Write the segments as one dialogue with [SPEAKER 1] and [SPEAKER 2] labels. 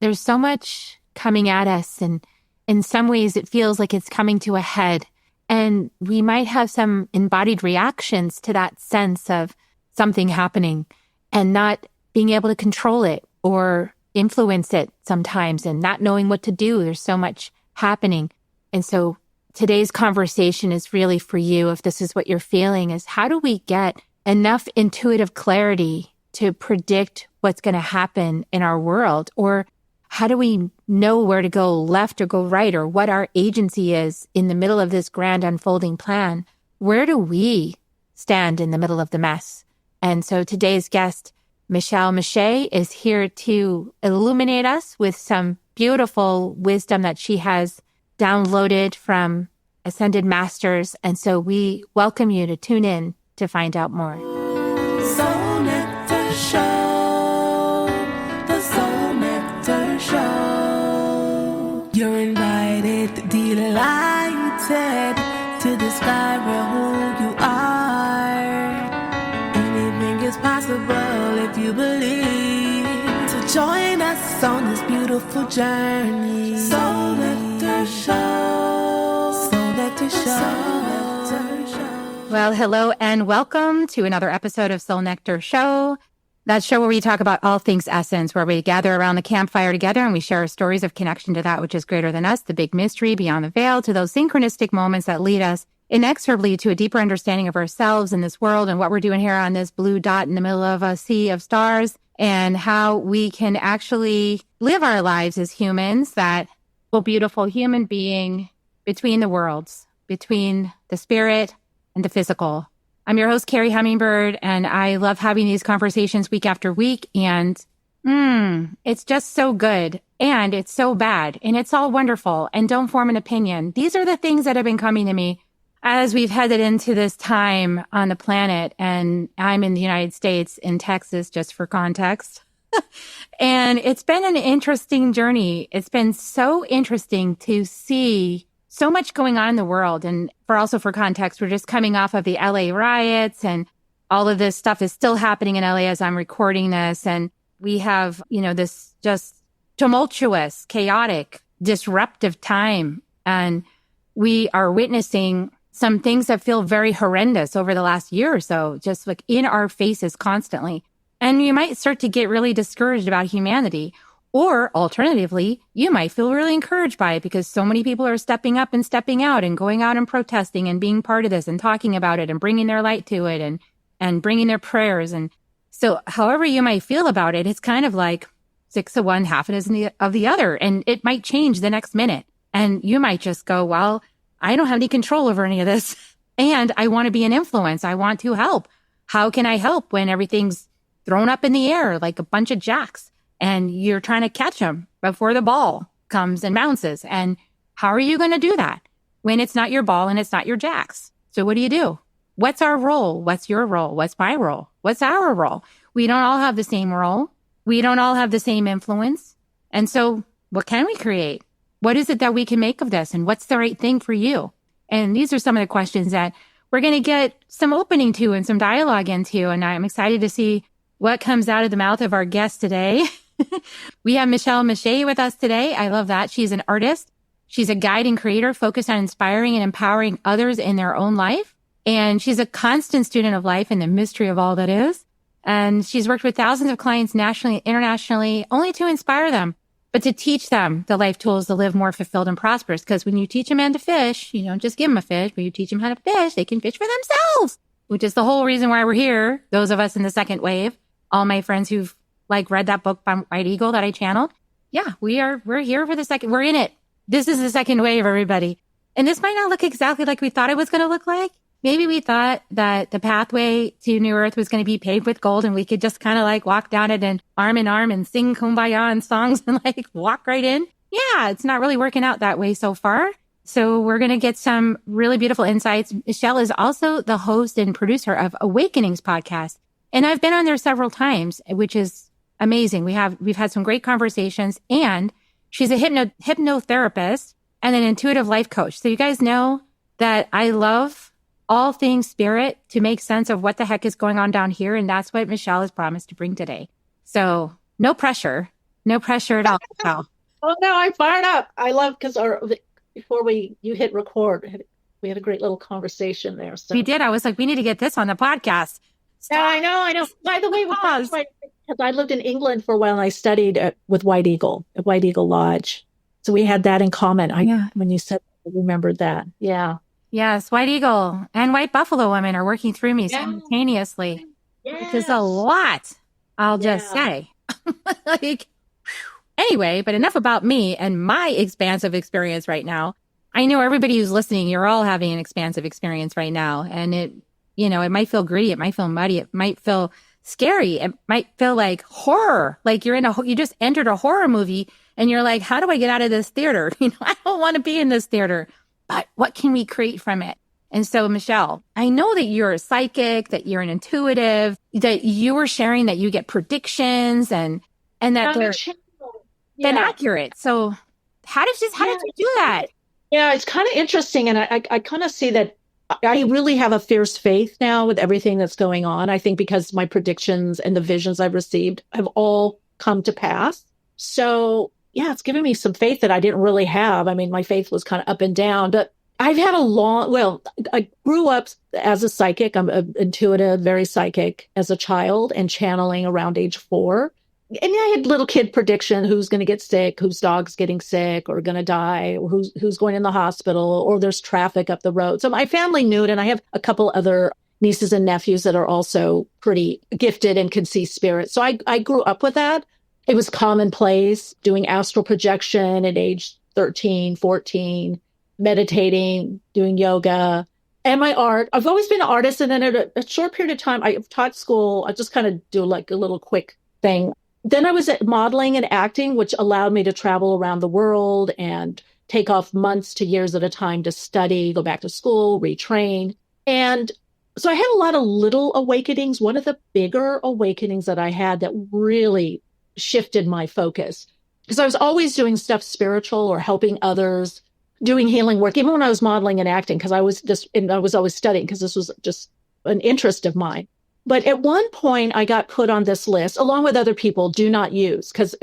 [SPEAKER 1] there's so much coming at us, and in some ways it feels like it's coming to a head. And we might have some embodied reactions to that sense of something happening and not being able to control it or influence it sometimes and not knowing what to do. There's so much happening. And so today's conversation is really for you, if this is what you're feeling, is how do we get enough intuitive clarity to predict what's going to happen in our world? Or how do we know where to go left or go right, or what our agency is in the middle of this grand unfolding plan? Where do we stand in the middle of the mess? And so today's guest, Michele Meiche, is here to illuminate us with some beautiful wisdom that she has downloaded from Ascended Masters. And so we welcome you to tune in to find out more.
[SPEAKER 2] Soul Nectar Show, the Soul Nectar Show. You're invited, delighted to discover who you are. Anything is possible if you believe. So join us on this beautiful journey. Soul Nectar Show, Soul Nectar Show.
[SPEAKER 1] Well, hello and welcome to another episode of Soul Nectar Show. That show where we talk about all things essence, where we gather around the campfire together and we share our stories of connection to that which is greater than us, the big mystery beyond the veil, to those synchronistic moments that lead us inexorably to a deeper understanding of ourselves in this world and what we're doing here on this blue dot in the middle of a sea of stars, and how we can actually live our lives as humans, that beautiful human being between the worlds, between the spirit and the physical. I'm your host, Carrie Hummingbird, and I love having these conversations week after week. And it's just so good, and it's so bad, and it's all wonderful. And don't form an opinion. These are the things that have been coming to me as we've headed into this time on the planet. And I'm in the United States, in Texas, just for context. And it's been an interesting journey. It's been so interesting to see so much going on in the world. And for context, we're just coming off of the LA riots, and all of this stuff is still happening in LA as I'm recording this. And we have, this just tumultuous, chaotic, disruptive time. And we are witnessing some things that feel very horrendous over the last year or so, just like in our faces constantly. And you might start to get really discouraged about humanity. Or alternatively, you might feel really encouraged by it because so many people are stepping up and stepping out and going out and protesting and being part of this and talking about it and bringing their light to it and bringing their prayers. And so however you might feel about it, it's kind of like 6 of one, half a dozen of the other. And it might change the next minute. And you might just go, well, I don't have any control over any of this. And I want to be an influence. I want to help. How can I help when everything's thrown up in the air like a bunch of jacks? And you're trying to catch them before the ball comes and bounces. And how are you going to do that when it's not your ball and it's not your jacks? So what do? What's our role? What's your role? What's my role? What's our role? We don't all have the same role. We don't all have the same influence. And so what can we create? What is it that we can make of this? And what's the right thing for you? And these are some of the questions that we're going to get some opening to and some dialogue into. And I'm excited to see what comes out of the mouth of our guest today. We have Michele Meiche with us today. I love that. She's an artist. She's a guide and creator focused on inspiring and empowering others in their own life. And she's a constant student of life and the mystery of all that is. And she's worked with thousands of clients nationally and internationally, only to inspire them, but to teach them the life tools to live more fulfilled and prosperous. Because when you teach a man to fish, you don't just give him a fish, but you teach them how to fish, they can fish for themselves, which is the whole reason why we're here. Those of us in the second wave, all my friends who've read that book by White Eagle that I channeled. Yeah, we're here for the second. We're in it. This is the second wave, everybody. And this might not look exactly like we thought it was going to look like. Maybe we thought that the pathway to New Earth was going to be paved with gold and we could just kind of walk down it and arm in arm and sing Kumbaya and songs and walk right in. Yeah, it's not really working out that way so far. So we're going to get some really beautiful insights. Michele is also the host and producer of Awakenings podcast. And I've been on there several times, which is amazing. We've had some great conversations, and she's a hypnotherapist and an intuitive life coach. So you guys know that I love all things spirit to make sense of what the heck is going on down here. And that's what Michele has promised to bring today. So no pressure. No pressure at all. Michele.
[SPEAKER 3] Oh no, I'm fired up. I love because before you hit record, we had a great little conversation there. So
[SPEAKER 1] We did. I was like, we need to get this on the podcast.
[SPEAKER 3] yeah, I know. By the way, because I lived in England for a while and I studied with White Eagle at White Eagle Lodge, so we had that in common. When you said, I remembered that. Yeah.
[SPEAKER 1] Yes, White Eagle and White Buffalo women are working through me simultaneously, which is a lot. I'll just say. Like, anyway, but enough about me and my expansive experience right now. I know everybody who's listening, you're all having an expansive experience right now. And it might feel gritty. It might feel muddy. It might feel scary. It might feel like horror. Like you just entered a horror movie and you're like, how do I get out of this theater? I don't want to be in this theater, but what can we create from it? And so, Michele, I know that you're a psychic, that you're an intuitive, that you were sharing that you get predictions and that they're accurate. So how did you do that?
[SPEAKER 3] Yeah, it's kind of interesting. And I kind of see that I really have a fierce faith now with everything that's going on. I think because my predictions and the visions I've received have all come to pass. So yeah, it's given me some faith that I didn't really have. I mean, my faith was kind of up and down, but I've had I grew up as a psychic. I'm intuitive, very psychic as a child and channeling around age 4. And I had little kid prediction, who's going to get sick, whose dog's getting sick or going to die, or who's going in the hospital, or there's traffic up the road. So my family knew it. And I have a couple other nieces and nephews that are also pretty gifted and can see spirits. So I grew up with that. It was commonplace doing astral projection at age 13, 14, meditating, doing yoga, and my art. I've always been an artist. And then at a short period of time, I've taught school. I just kind of do like a little quick thing. Then I was at modeling and acting, which allowed me to travel around the world and take off months to years at a time to study, go back to school, retrain. And so I had a lot of little awakenings. One of the bigger awakenings that I had that really shifted my focus, because I was always doing stuff spiritual or helping others, doing healing work, even when I was modeling and acting, because I was always studying, because this was just an interest of mine. But at one point, I got put on this list, along with other people, do not use, because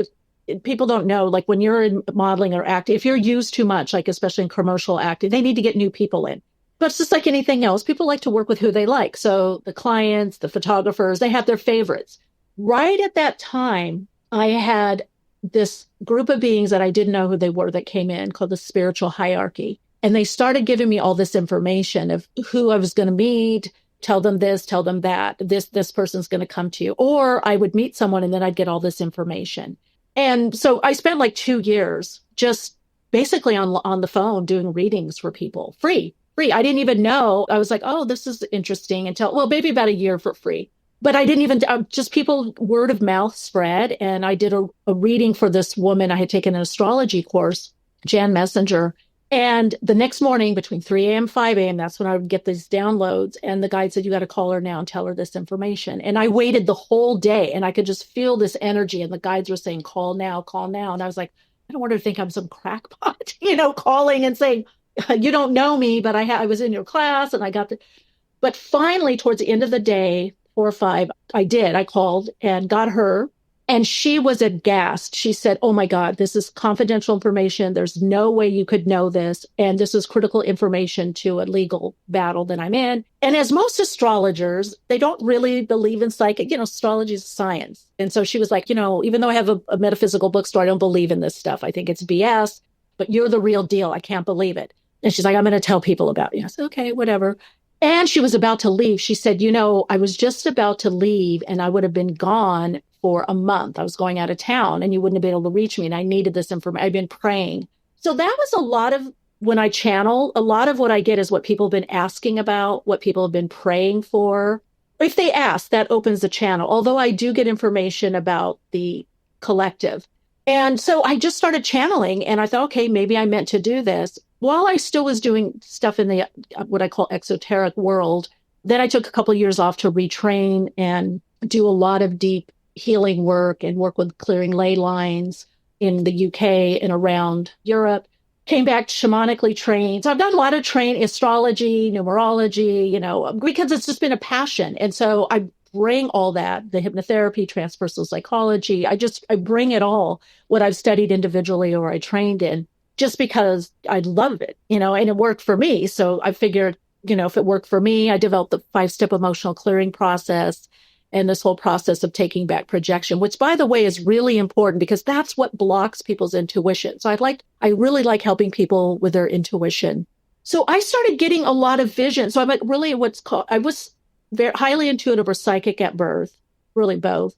[SPEAKER 3] people don't know, like when you're in modeling or acting, if you're used too much, like especially in commercial acting, they need to get new people in. But it's just like anything else. People like to work with who they like. So the clients, the photographers, they have their favorites. Right at that time, I had this group of beings that I didn't know who they were that came in, called the spiritual hierarchy. And they started giving me all this information of who I was going to meet. Tell them this, tell them that, this person's going to come to you. Or I would meet someone and then I'd get all this information. And so I spent like 2 years just basically on the phone doing readings for people, free. I didn't even know. I was like, oh, this is interesting, maybe about a year for free. But I didn't even, just people, word of mouth spread. And I did a reading for this woman. I had taken an astrology course, Jan Messenger. And the next morning between 3 a.m. 5 a.m., that's when I would get these downloads. And the guide said, you got to call her now and tell her this information. And I waited the whole day and I could just feel this energy. And the guides were saying, call now, call now. And I was like, I don't want her to think I'm some crackpot, calling and saying, you don't know me, but I was in your class and I got but finally towards the end of the day, 4 or 5, I called and got her. And she was aghast. She said, oh my God, this is confidential information. There's no way you could know this. And this is critical information to a legal battle that I'm in. And as most astrologers, they don't really believe in psychic, astrology is science. And so she was like, even though I have a metaphysical bookstore, I don't believe in this stuff. I think it's BS, but you're the real deal. I can't believe it. And she's like, I'm going to tell people about you. I said, okay, whatever. And she was about to leave. She said, I was just about to leave and I would have been gone for a month. I was going out of town and you wouldn't have been able to reach me. And I needed this information. I've been praying. So that was a lot of, when I channel, a lot of what I get is what people have been asking about, what people have been praying for. If they ask, that opens the channel. Although I do get information about the collective. And so I just started channeling and I thought, okay, maybe I meant to do this. While I still was doing stuff in the, what I call exoteric world, then I took a couple of years off to retrain and do a lot of deep healing work and work with clearing ley lines in the UK and around Europe. Came back shamanically trained. So I've done a lot of astrology, numerology, because it's just been a passion. And so I bring all that, the hypnotherapy, transpersonal psychology. I bring it all, what I've studied individually or I trained in, just because I love it, and it worked for me. So I figured, if it worked for me, I developed the 5-step emotional clearing process and this whole process of taking back projection, which, by the way, is really important because that's what blocks people's intuition. So I really like helping people with their intuition. So I started getting a lot of vision. So I'm really I was very highly intuitive or psychic at birth, really both.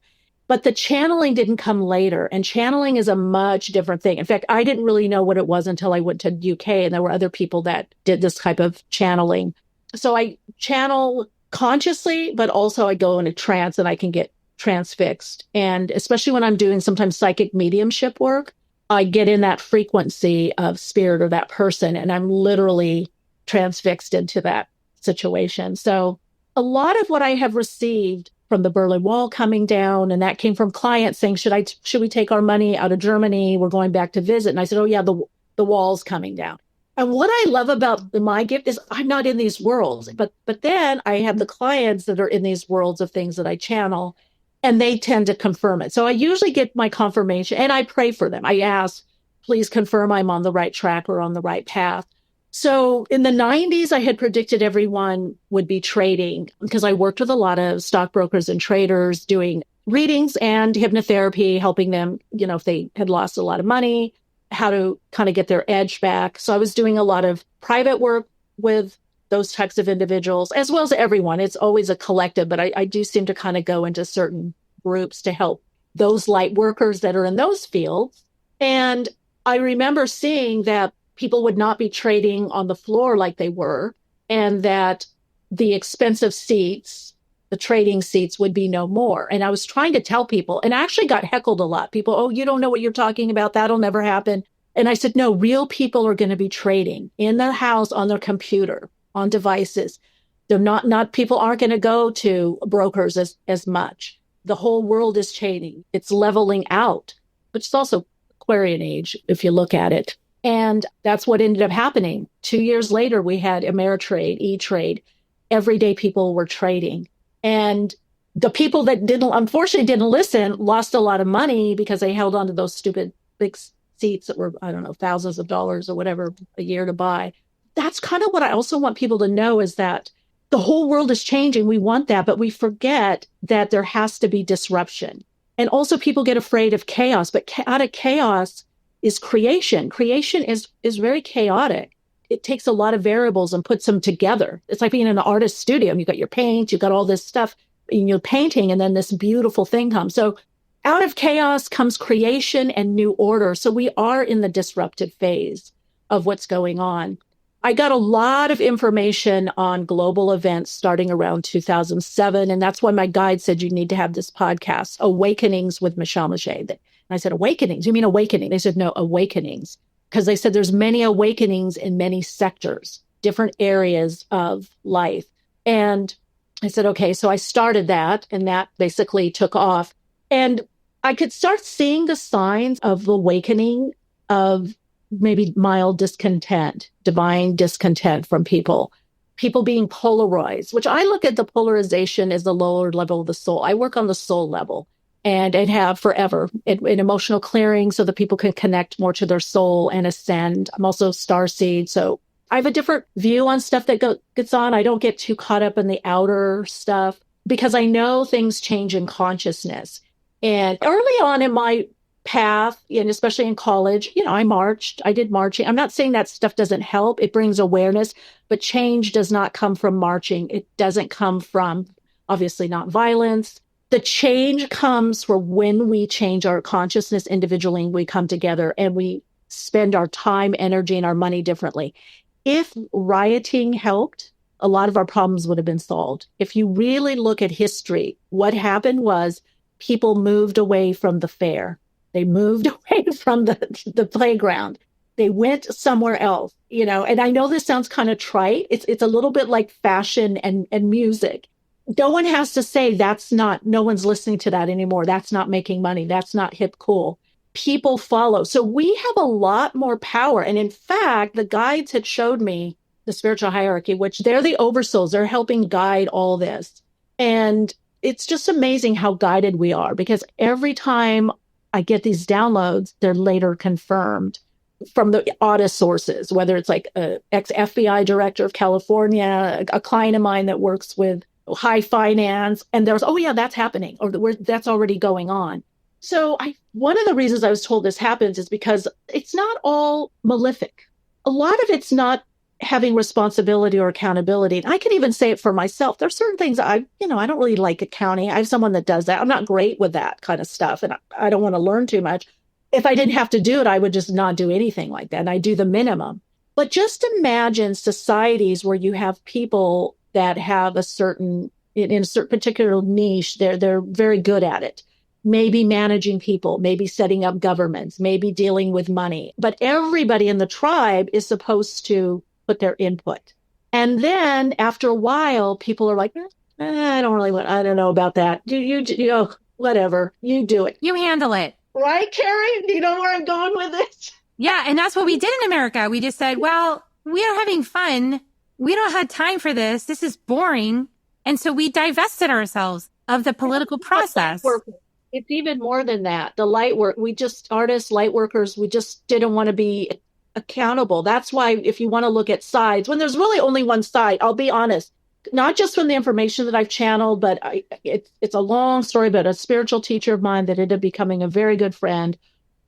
[SPEAKER 3] But the channeling didn't come later. And channeling is a much different thing. In fact, I didn't really know what it was until I went to UK and there were other people that did this type of channeling. So I channel consciously, but also I go into trance and I can get transfixed. And especially when I'm doing sometimes psychic mediumship work, I get in that frequency of spirit or that person, and I'm literally transfixed into that situation. So a lot of what I have received from the Berlin Wall coming down, and that came from clients saying, should we take our money out of Germany? We're going back to visit. And I said, oh yeah, the wall's coming down. And what I love about my gift is I'm not in these worlds, but then I have the clients that are in these worlds of things that I channel, and they tend to confirm it. So I usually get my confirmation and I pray for them. I ask, please confirm I'm on the right track or on the right path. So in the 90s, I had predicted everyone would be trading because I worked with a lot of stockbrokers and traders doing readings and hypnotherapy, helping them, if they had lost a lot of money, how to kind of get their edge back. So I was doing a lot of private work with those types of individuals, as well as everyone. It's always a collective, but I do seem to kind of go into certain groups to help those light workers that are in those fields. And I remember seeing that people would not be trading on the floor like they were, and that the expensive seats, the trading seats, would be no more. And I was trying to tell people, and I actually got heckled a lot. People, oh, you don't know what you're talking about. That'll never happen. And I said, no, real people are going to be trading in the house on their computer, on devices. They're not people aren't going to go to brokers as much. The whole world is changing. It's leveling out, which is also Aquarian age, if you look at it. And that's what ended up happening. 2 years later, we had Ameritrade, E-Trade. Every day people were trading. And the people that unfortunately didn't listen, lost a lot of money because they held on to those stupid big seats that were, I don't know, thousands of dollars or whatever a year to buy. That's kind of what I also want people to know, is that the whole world is changing. We want that, but we forget that there has to be disruption. And also people get afraid of chaos, but out of chaos is creation. Creation is very chaotic. It takes a lot of variables and puts them together. It's like being in an artist's studio. You've got your paint, you've got all this stuff in your painting, and then this beautiful thing comes. So out of chaos comes creation and new order. So we are in the disruptive phase of what's going on. I got a lot of information on global events starting around 2007. And that's why my guide said, you need to have this podcast, Awakenings with Michele Meiche. And I said, awakenings? You mean awakening? They said, no, awakenings. Because they said there's many awakenings in many sectors, different areas of life. And I said, okay, so I started that, and that basically took off. And I could start seeing the signs of awakening, of maybe mild discontent, divine discontent from people being polarized, which I look at the polarization as the lower level of the soul. I work on the soul level and have forever in emotional clearing so that people can connect more to their soul and ascend. I'm also starseed. So I have a different view on stuff that gets on. I don't get too caught up in the outer stuff because I know things change in consciousness. And early on in my path, and especially in college, I did marching. I'm not saying that stuff doesn't help. It brings awareness, but change does not come from marching. It doesn't come from, obviously, not violence. The change comes from when we change our consciousness individually, we come together and we spend our time, energy, and our money differently. If rioting helped, a lot of our problems would have been solved. If you really look at history, what happened was people moved away from the fair. They moved away from the playground. They went somewhere else, and I know this sounds kind of trite. It's a little bit like fashion and music. No one has to say no one's listening to that anymore. That's not making money. That's not hip cool. People follow. So we have a lot more power. And in fact, the guides had showed me the spiritual hierarchy, which they're the OverSouls. They're helping guide all this. And it's just amazing how guided we are, because every time I get these downloads, they're later confirmed from the oddest sources, whether it's like a ex-FBI director of California, a client of mine that works with high finance, and there's, oh yeah, that's happening, or that's already going on. So one of the reasons I was told this happens is because it's not all malefic. A lot of it's not having responsibility or accountability. And I can even say it for myself. There's certain things I don't really like accounting. I have someone that does that. I'm not great with that kind of stuff, and I don't want to learn too much. If I didn't have to do it, I would just not do anything like that. And I do the minimum. But just imagine societies where you have people that have in a certain particular niche, they're very good at it. Maybe managing people, maybe setting up governments, maybe dealing with money. But everybody in the tribe is supposed to put their input. And then after a while, people are like, I don't know about that. You whatever, you do it.
[SPEAKER 1] You handle it.
[SPEAKER 3] Right, Carrie? Do you know where I'm going with this?
[SPEAKER 1] Yeah. And that's what we did in America. We just said, well, we are having fun. We don't have time for this. This is boring. And so we divested ourselves of the political process.
[SPEAKER 3] It's even more than that. The light work, artists, light workers, we just didn't want to be accountable. That's why if you want to look at sides, when there's really only one side, I'll be honest, not just from the information that I've channeled, but it's a long story, but a spiritual teacher of mine that ended up becoming a very good friend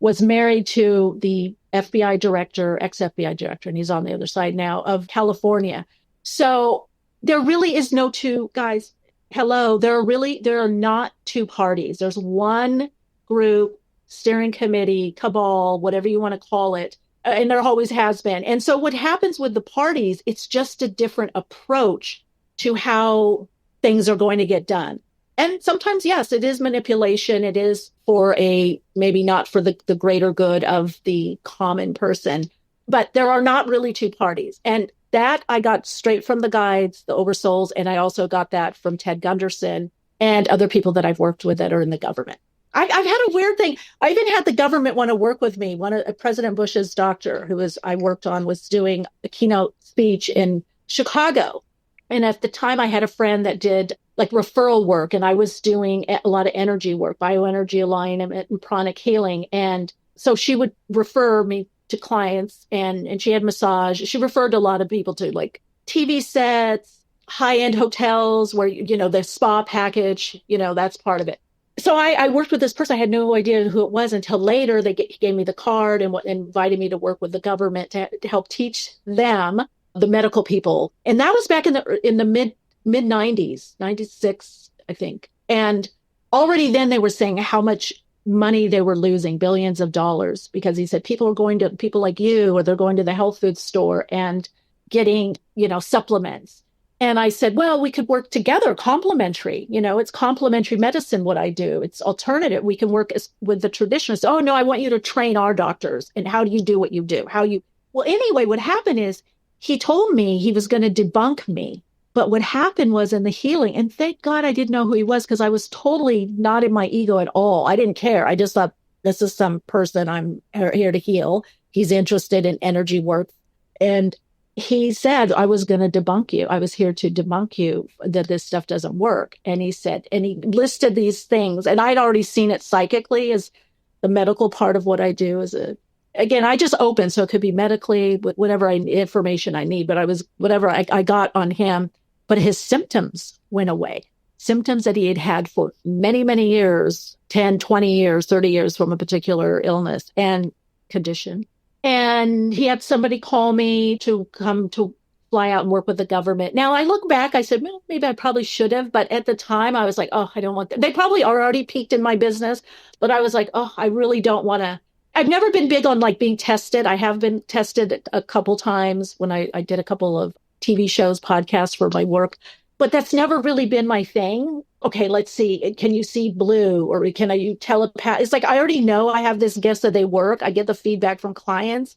[SPEAKER 3] was married to the FBI director, ex-FBI director, and he's on the other side now, of California. So there really is no two guys. Hello, there are not two parties. There's one group, steering committee, cabal, whatever you want to call it. And there always has been. And so what happens with the parties, it's just a different approach to how things are going to get done. And sometimes, yes, it is manipulation. It is for maybe not for the greater good of the common person, but there are not really two parties. And that I got straight from the guides, the OverSouls, and I also got that from Ted Gunderson and other people that I've worked with that are in the government. I've had a weird thing. I even had the government want to work with me. President Bush's doctor, I worked on, was doing a keynote speech in Chicago. And at the time, I had a friend that did like referral work, and I was doing a lot of energy work, bioenergy alignment and pranic healing. And so she would refer me to clients, and she had massage. She referred a lot of people to like TV sets, high-end hotels where, the spa package, that's part of it. So I worked with this person. I had no idea who it was until later. He gave me the card and invited me to work with the government to help teach them, the medical people. And that was back in the mid 90s, 96, I think. And already then they were saying how much money they were losing, billions of dollars, because he said people are going to people like you, or they're going to the health food store and getting, supplements. And I said, well, we could work together, complementary. It's complementary medicine, what I do. It's alternative. We can work with the traditionalists. Oh, no, I want you to train our doctors. And how do you do what you do? Well, anyway, what happened is he told me he was going to debunk me. But what happened was in the healing, and thank God I didn't know who he was, because I was totally not in my ego at all. I didn't care. I just thought, this is some person I'm here to heal. He's interested in energy work. And he said, I was going to debunk you. I was here to debunk you that this stuff doesn't work. And he said, and he listed these things, and I'd already seen it psychically as the medical part of what I do. Again, I just open, so it could be medically, whatever information I need, but whatever I got on him, but his symptoms went away. Symptoms that he had had for many, many years, 10, 20 years, 30 years from a particular illness and condition. And he had somebody call me to come to fly out and work with the government. Now, I look back, I said, well, maybe I probably should have. But at the time, I was like, oh, I don't want that. They probably are already peaked in my business. But I was like, oh, I really don't want to. I've never been big on like being tested. I have been tested a couple times when I did a couple of TV shows, podcasts for my work. But that's never really been my thing. Okay, let's see. Can you see blue, or can you telepath? It's like I already know I have this guess that they work. I get the feedback from clients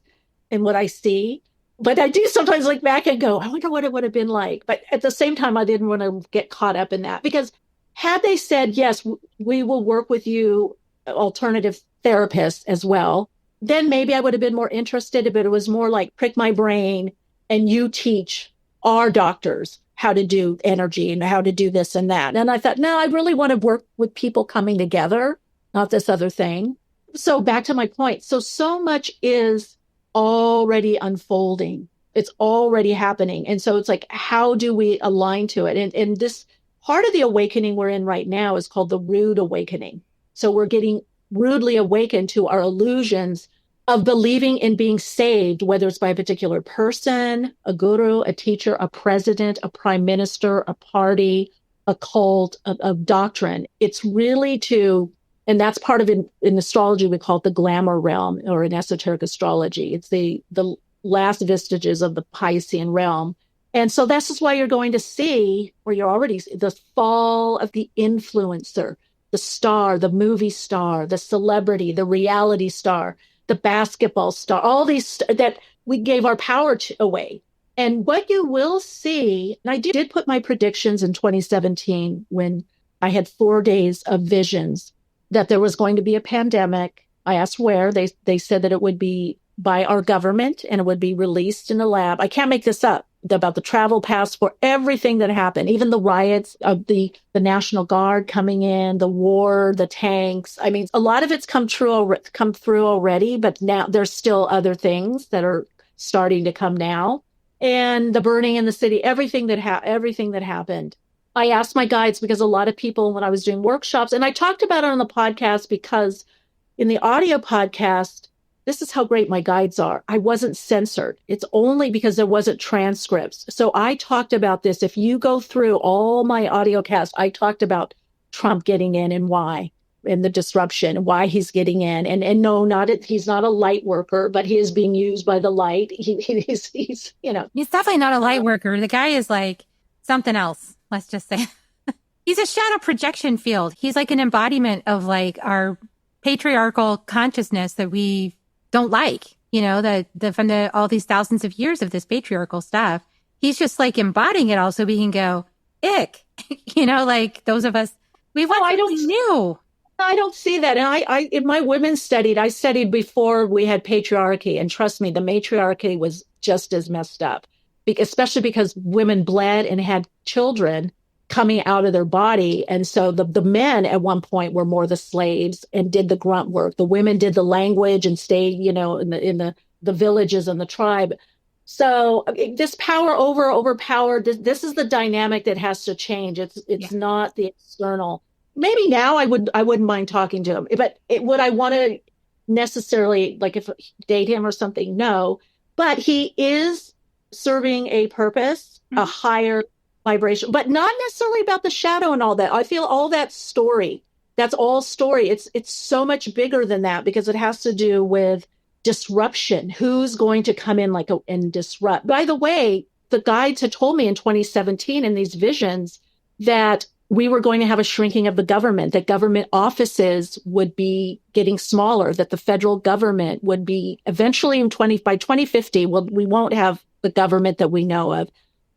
[SPEAKER 3] and what I see. But I do sometimes look back and go, I wonder what it would have been like. But at the same time, I didn't want to get caught up in that, because had they said, yes, we will work with you, alternative therapists as well, then maybe I would have been more interested. But it was more like prick my brain and you teach our doctors how to do energy and how to do this and that. And I thought, no, I really want to work with people coming together, not this other thing. So back to my point. So much is already unfolding. It's already happening. And so it's like, how do we align to it? And this part of the awakening we're in right now is called the rude awakening. So we're getting rudely awakened to our illusions of believing in being saved, whether it's by a particular person, a guru, a teacher, a president, a prime minister, a party, a cult, a doctrine. It's really and that's part of it in astrology, we call it the glamour realm, or in esoteric astrology. It's the last vestiges of the Piscean realm. And so this is why you're going to see, or you're already, the fall of the influencer, the star, the movie star, the celebrity, the reality star, the basketball star, all these that we gave our power away. And what you will see, and I did put my predictions in 2017 when I had 4 days of visions that there was going to be a pandemic. I asked where. They said that it would be by our government and it would be released in a lab. I can't make this up, about the travel passport, everything that happened, even the riots of the National Guard coming in, the war, the tanks. I mean, a lot of it's come through already, but now there's still other things that are starting to come now. And the burning in the city, everything that happened. I asked my guides, because a lot of people, when I was doing workshops, and I talked about it on the podcast, because in the audio podcast, this is how great my guides are. I wasn't censored. It's only because there wasn't transcripts. So I talked about this. If you go through all my audio casts, I talked about Trump getting in and why, and the disruption, why he's getting in. And no, he's not a light worker, but he is being used by the light. He's
[SPEAKER 1] He's definitely not a light worker. The guy is like something else. Let's just say he's a shadow projection field. He's like an embodiment of like our patriarchal consciousness that we don't like, from all these thousands of years of this patriarchal stuff. He's just like embodying it all so we can go, ick, like those of us, we want something new.
[SPEAKER 3] I don't see that. And I in my women I studied before we had patriarchy. And trust me, the matriarchy was just as messed up, especially because women bled and had children coming out of their body. And so the men at one point were more the slaves and did the grunt work. The women did the language and stayed, in the villages and the tribe. So this power overpower, this is the dynamic that has to change. It's not the external. Maybe now I wouldn't mind talking to him, but would I want to necessarily, like, if date him or something? No, but he is serving a purpose, a higher vibration, but not necessarily about the shadow and all that. I feel all that story, that's all story. It's so much bigger than that, because it has to do with disruption. Who's going to come in and disrupt? By the way, the guides had told me in 2017 in these visions that we were going to have a shrinking of the government, that government offices would be getting smaller, that the federal government would be eventually by 2050, we won't have the government that we know of.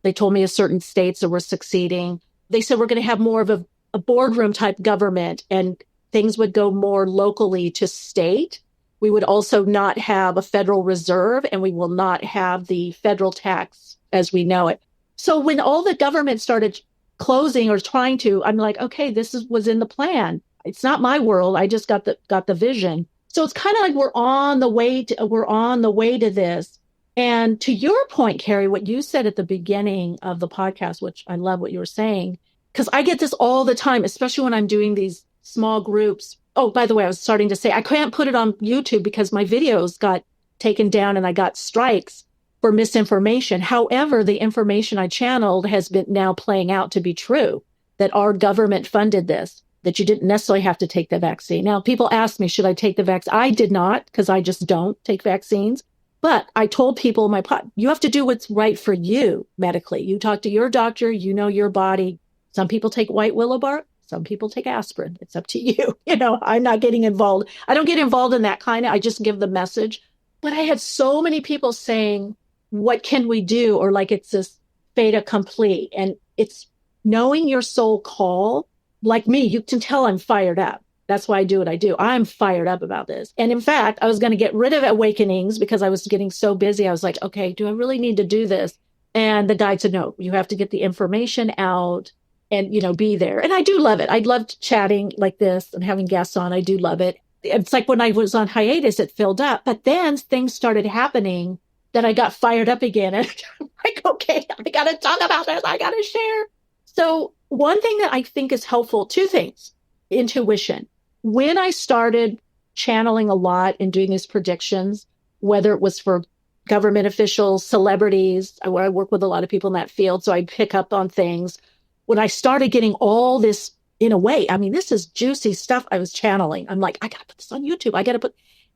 [SPEAKER 3] They told me certain states that were succeeding. They said we're going to have more of a boardroom type government, and things would go more locally to state. We would also not have a federal reserve, and we will not have the federal tax as we know it. So when all the government started closing or trying to, I'm like, okay, was in the plan. It's not my world. I just got the vision. So it's kind of like we're on the way to this. And to your point, Carrie, what you said at the beginning of the podcast, which I love what you were saying, because I get this all the time, especially when I'm doing these small groups. Oh, by the way, I was starting to say, I can't put it on YouTube because my videos got taken down and I got strikes for misinformation. However, the information I channeled has been now playing out to be true, that our government funded this, that you didn't necessarily have to take the vaccine. Now, people ask me, should I take the vaccine? I did not, because I just don't take vaccines. But I told people in my you have to do what's right for you medically. You talk to your doctor, you know your body. Some people take white willow bark. Some people take aspirin. It's up to you. I'm not getting involved. I don't get involved in that I just give the message. But I had so many people saying, what can we do? Or like it's this fait accompli. And it's knowing your soul call. Like me, you can tell I'm fired up. That's why I do what I do. I'm fired up about this. And in fact, I was going to get rid of awakenings because I was getting so busy. I was like, okay, do I really need to do this? And the guide said, no, you have to get the information out and, be there. And I do love it. I loved chatting like this and having guests on. I do love it. It's like when I was on hiatus, it filled up. But then things started happening that I got fired up again. And I'm like, okay, I got to talk about this. I got to share. So one thing that I think is helpful, two things, intuition. When I started channeling a lot and doing these predictions, whether it was for government officials, celebrities, where I work with a lot of people in that field, so I pick up on things. When I started getting all this in a way, I mean, this is juicy stuff I was channeling. I'm like, I got to put this on YouTube.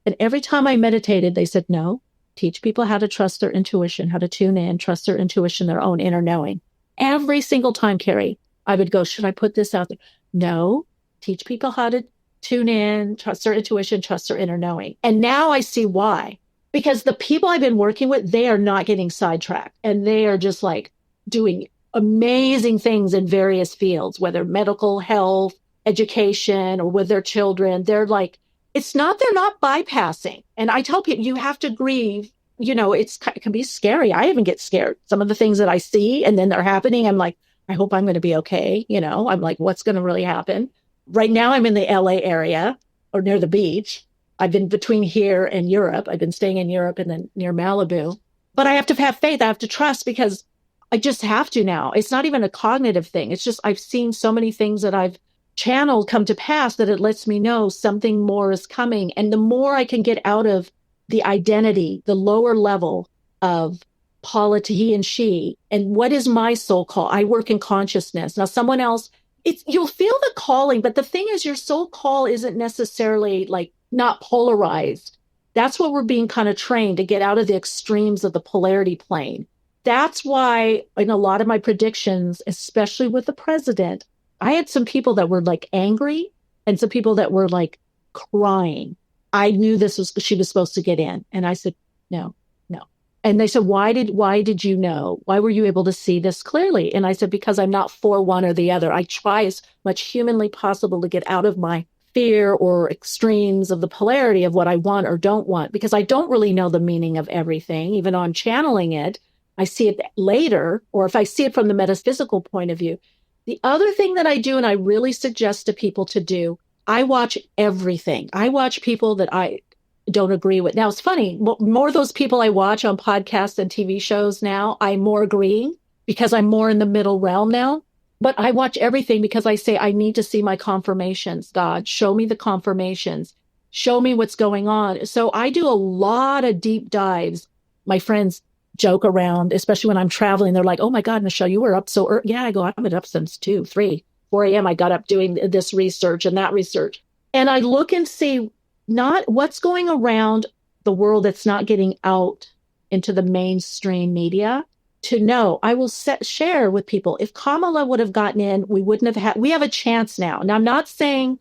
[SPEAKER 3] And every time I meditated, they said, no, teach people how to trust their intuition, how to tune in, trust their intuition, their own inner knowing. Every single time, Carrie, I would go, should I put this out there? No, teach people how to tune in, trust their intuition, trust their inner knowing. And now I see why. Because the people I've been working with, they are not getting sidetracked. And they are just like doing amazing things in various fields, whether medical, health, education, or with their children. They're like, they're not bypassing. And I tell people, you have to grieve. It can be scary. I even get scared. Some of the things that I see and then they're happening, I'm like, I hope I'm going to be okay. I'm like, what's going to really happen? Right now I'm in the LA area or near the beach. I've been between here and Europe. I've been staying in Europe and then near Malibu. But I have to have faith. I have to trust because I just have to now. It's not even a cognitive thing. It's just I've seen so many things that I've channeled come to pass that it lets me know something more is coming. And the more I can get out of the identity, the lower level of Paula to he and she, and what is my soul call? I work in consciousness. Now, someone else, you'll feel the calling, but the thing is your soul call isn't necessarily like not polarized. That's what we're being kind of trained to get out of the extremes of the polarity plane. That's why in a lot of my predictions, especially with the president, I had some people that were like angry and some people that were like crying. I knew she was supposed to get in. And I said, no. And they said, why did you know? Why were you able to see this clearly? And I said, because I'm not for one or the other. I try as much humanly possible to get out of my fear or extremes of the polarity of what I want or don't want, because I don't really know the meaning of everything. Even though I'm channeling it, I see it later, or if I see it from the metaphysical point of view. The other thing that I do, and I really suggest to people to do, I watch everything. I watch people that I don't agree with. Now, it's funny, more of those people I watch on podcasts and TV shows now, I'm more agreeing because I'm more in the middle realm now. But I watch everything because I say, I need to see my confirmations. God, show me the confirmations. Show me what's going on. So I do a lot of deep dives. My friends joke around, especially when I'm traveling. They're like, oh my God, Michele, you were up so early. Yeah, I go, I've been up since 2, 3, 4 a.m. I got up doing this research and that research. And I look and see not what's going around the world that's not getting out into the mainstream media to know. I will share with people. If Kamala would have gotten in, we have a chance now. Now, I'm not saying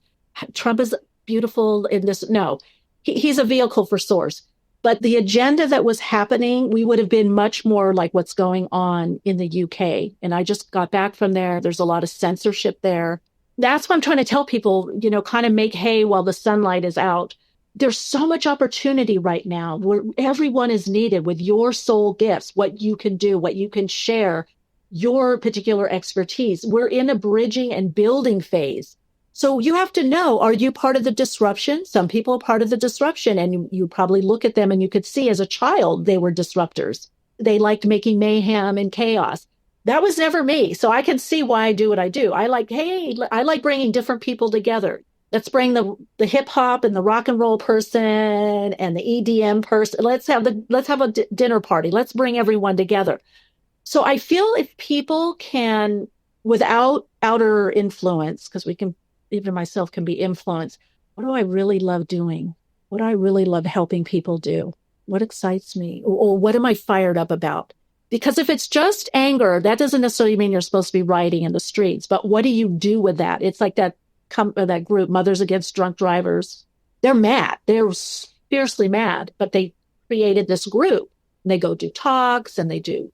[SPEAKER 3] Trump is beautiful in this. No, he's a vehicle for source. But the agenda that was happening, we would have been much more like what's going on in the UK. And I just got back from there. There's a lot of censorship there. That's what I'm trying to tell people, kind of make hay while the sunlight is out. There's so much opportunity right now where everyone is needed with your soul gifts, what you can do, what you can share, your particular expertise. We're in a bridging and building phase. So you have to know, are you part of the disruption? Some people are part of the disruption, and you probably look at them and you could see as a child, they were disruptors. They liked making mayhem and chaos. That was never me. So I can see why I do what I do. I like bringing different people together. Let's bring the hip hop and the rock and roll person and the EDM person. Let's have a dinner party. Let's bring everyone together. So I feel if people can, without outer influence, because even myself can be influenced. What do I really love doing? What do I really love helping people do? What excites me? Or what am I fired up about? Because if it's just anger, that doesn't necessarily mean you're supposed to be rioting in the streets. But what do you do with that? It's like that group, Mothers Against Drunk Drivers. They're mad. They're fiercely mad. But they created this group. And they go do talks and they do,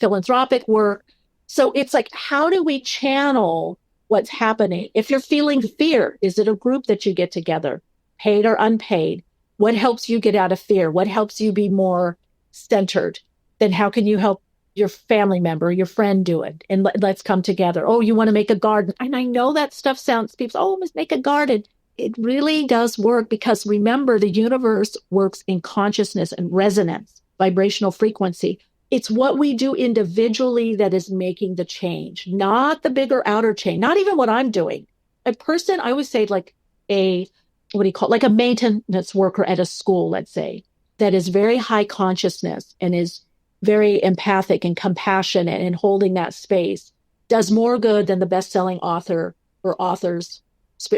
[SPEAKER 3] philanthropic work. So it's like, how do we channel what's happening? If you're feeling fear, is it a group that you get together, paid or unpaid? What helps you get out of fear? What helps you be more centered? Then how can you help your family member, your friend do it, and let's come together. Oh, you want to make a garden? And I know that stuff sounds, people, oh, let's make a garden. It really does work because remember, the universe works in consciousness and resonance, vibrational frequency. It's what we do individually that is making the change, not the bigger outer change, not even what I'm doing. A person, I always say like like a maintenance worker at a school, let's say, that is very high consciousness and is very empathic and compassionate and holding that space does more good than the best-selling author or authors,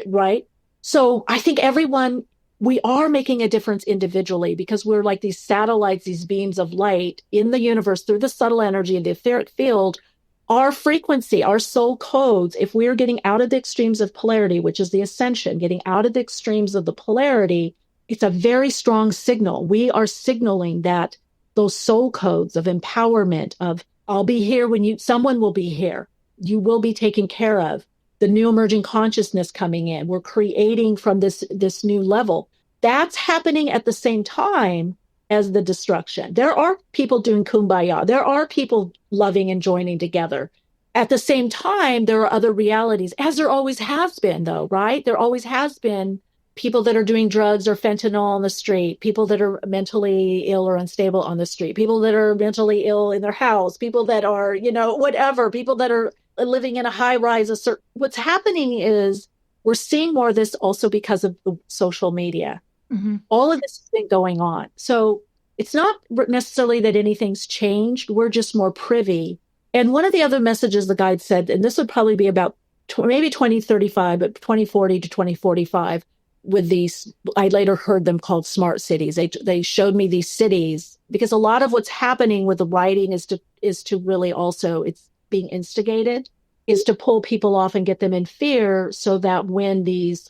[SPEAKER 3] right? So I think we are making a difference individually because we're like these satellites, these beams of light in the universe through the subtle energy and the etheric field. Our frequency, our soul codes, if we're getting out of the extremes of polarity, which is the ascension, getting out of the extremes of the polarity, it's a very strong signal. We are signaling that those soul codes of empowerment, of I'll be here when someone will be here. You will be taken care of. The new emerging consciousness coming in. We're creating from this new level. That's happening at the same time as the destruction. There are people doing kumbaya. There are people loving and joining together. At the same time, there are other realities, as there always has been, though, right? There always has been people that are doing drugs or fentanyl on the street, people that are mentally ill or unstable on the street, people that are mentally ill in their house, people that are, whatever, people that are living in a high rise. What's happening is we're seeing more of this also because of the social media. Mm-hmm. All of this has been going on. So it's not necessarily that anything's changed. We're just more privy. And one of the other messages the guide said, and this would probably be about maybe 2035, but 2040 to 2045, with these, I later heard them called smart cities. They showed me these cities because a lot of what's happening with the writing is to really also, it's being instigated, is to pull people off and get them in fear so that when these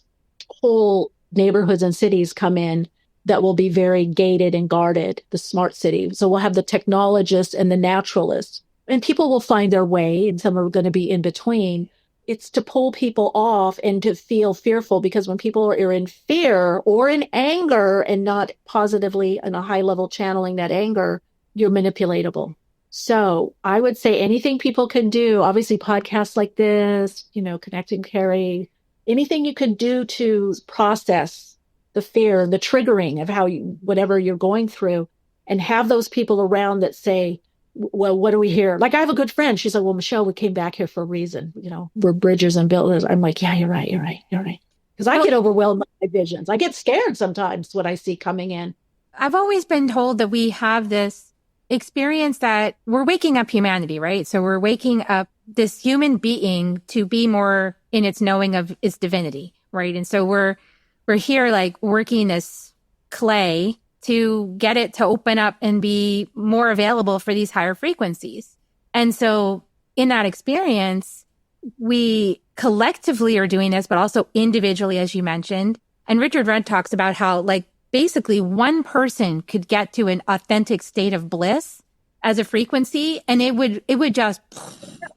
[SPEAKER 3] whole neighborhoods and cities come in, that will be very gated and guarded, the smart city. So we'll have the technologists and the naturalists, and people will find their way, and some are going to be in between. It's to pull people off and to feel fearful, because when people are in fear or in anger and not positively on a high level channeling that anger, you're manipulatable. So I would say anything people can do, obviously podcasts like this, Connect and Carry, anything you can do to process the fear, the triggering of whatever you're going through, and have those people around that say, well, what do we hear? Like I have a good friend. She's like, well, Michele, we came back here for a reason. We're bridgers and builders. I'm like, yeah, you're right. Because I get overwhelmed by my visions. I get scared sometimes what I see coming in.
[SPEAKER 1] I've always been told that we have this experience that we're waking up humanity, right? So we're waking up this human being to be more in its knowing of its divinity, right? And so we're here like working this clay to get it to open up and be more available for these higher frequencies. And so in that experience, we collectively are doing this, but also individually, as you mentioned. And Richard Rudd talks about how basically one person could get to an authentic state of bliss as a frequency, and it would just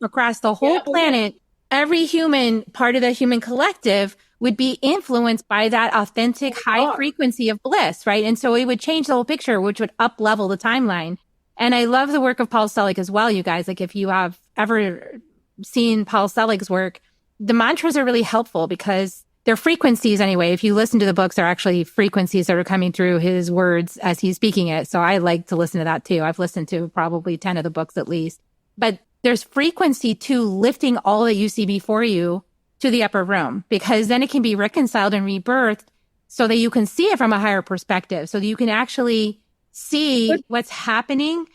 [SPEAKER 1] across the whole planet. Every human part of the human collective would be influenced by that authentic high frequency of bliss, right? And so it would change the whole picture, which would up level the timeline. And I love the work of Paul Selig as well, you guys. Like if you have ever seen Paul Selig's work, the mantras are really helpful because they're frequencies anyway. If you listen to the books, they're actually frequencies that are coming through his words as he's speaking it. So I like to listen to that too. I've listened to probably 10 of the books at least. But there's frequency to lifting all that you see before you to the upper room, because then it can be reconciled and rebirthed so that you can see it from a higher perspective, so that you can actually see what's happening.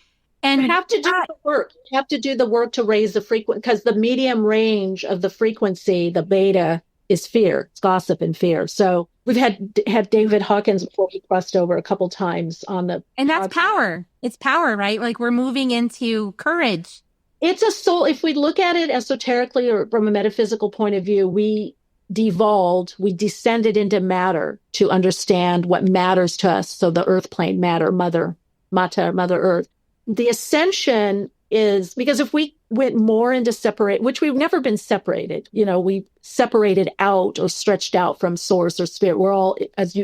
[SPEAKER 1] And
[SPEAKER 3] you have to do the work. You have to do the work to raise the frequency, because the medium range of the frequency, the beta, is fear. It's gossip and fear. So we've had David Hawkins before he crossed over a couple times on the...
[SPEAKER 1] And that's power. It's power, right? Like we're moving into courage.
[SPEAKER 3] It's a soul. If we look at it esoterically or from a metaphysical point of view, we devolved, we descended into matter to understand what matters to us. So the earth plane, matter, mother earth. The ascension is because if we went more into separate, which we've never been separated, we separated out or stretched out from source or spirit. We're all,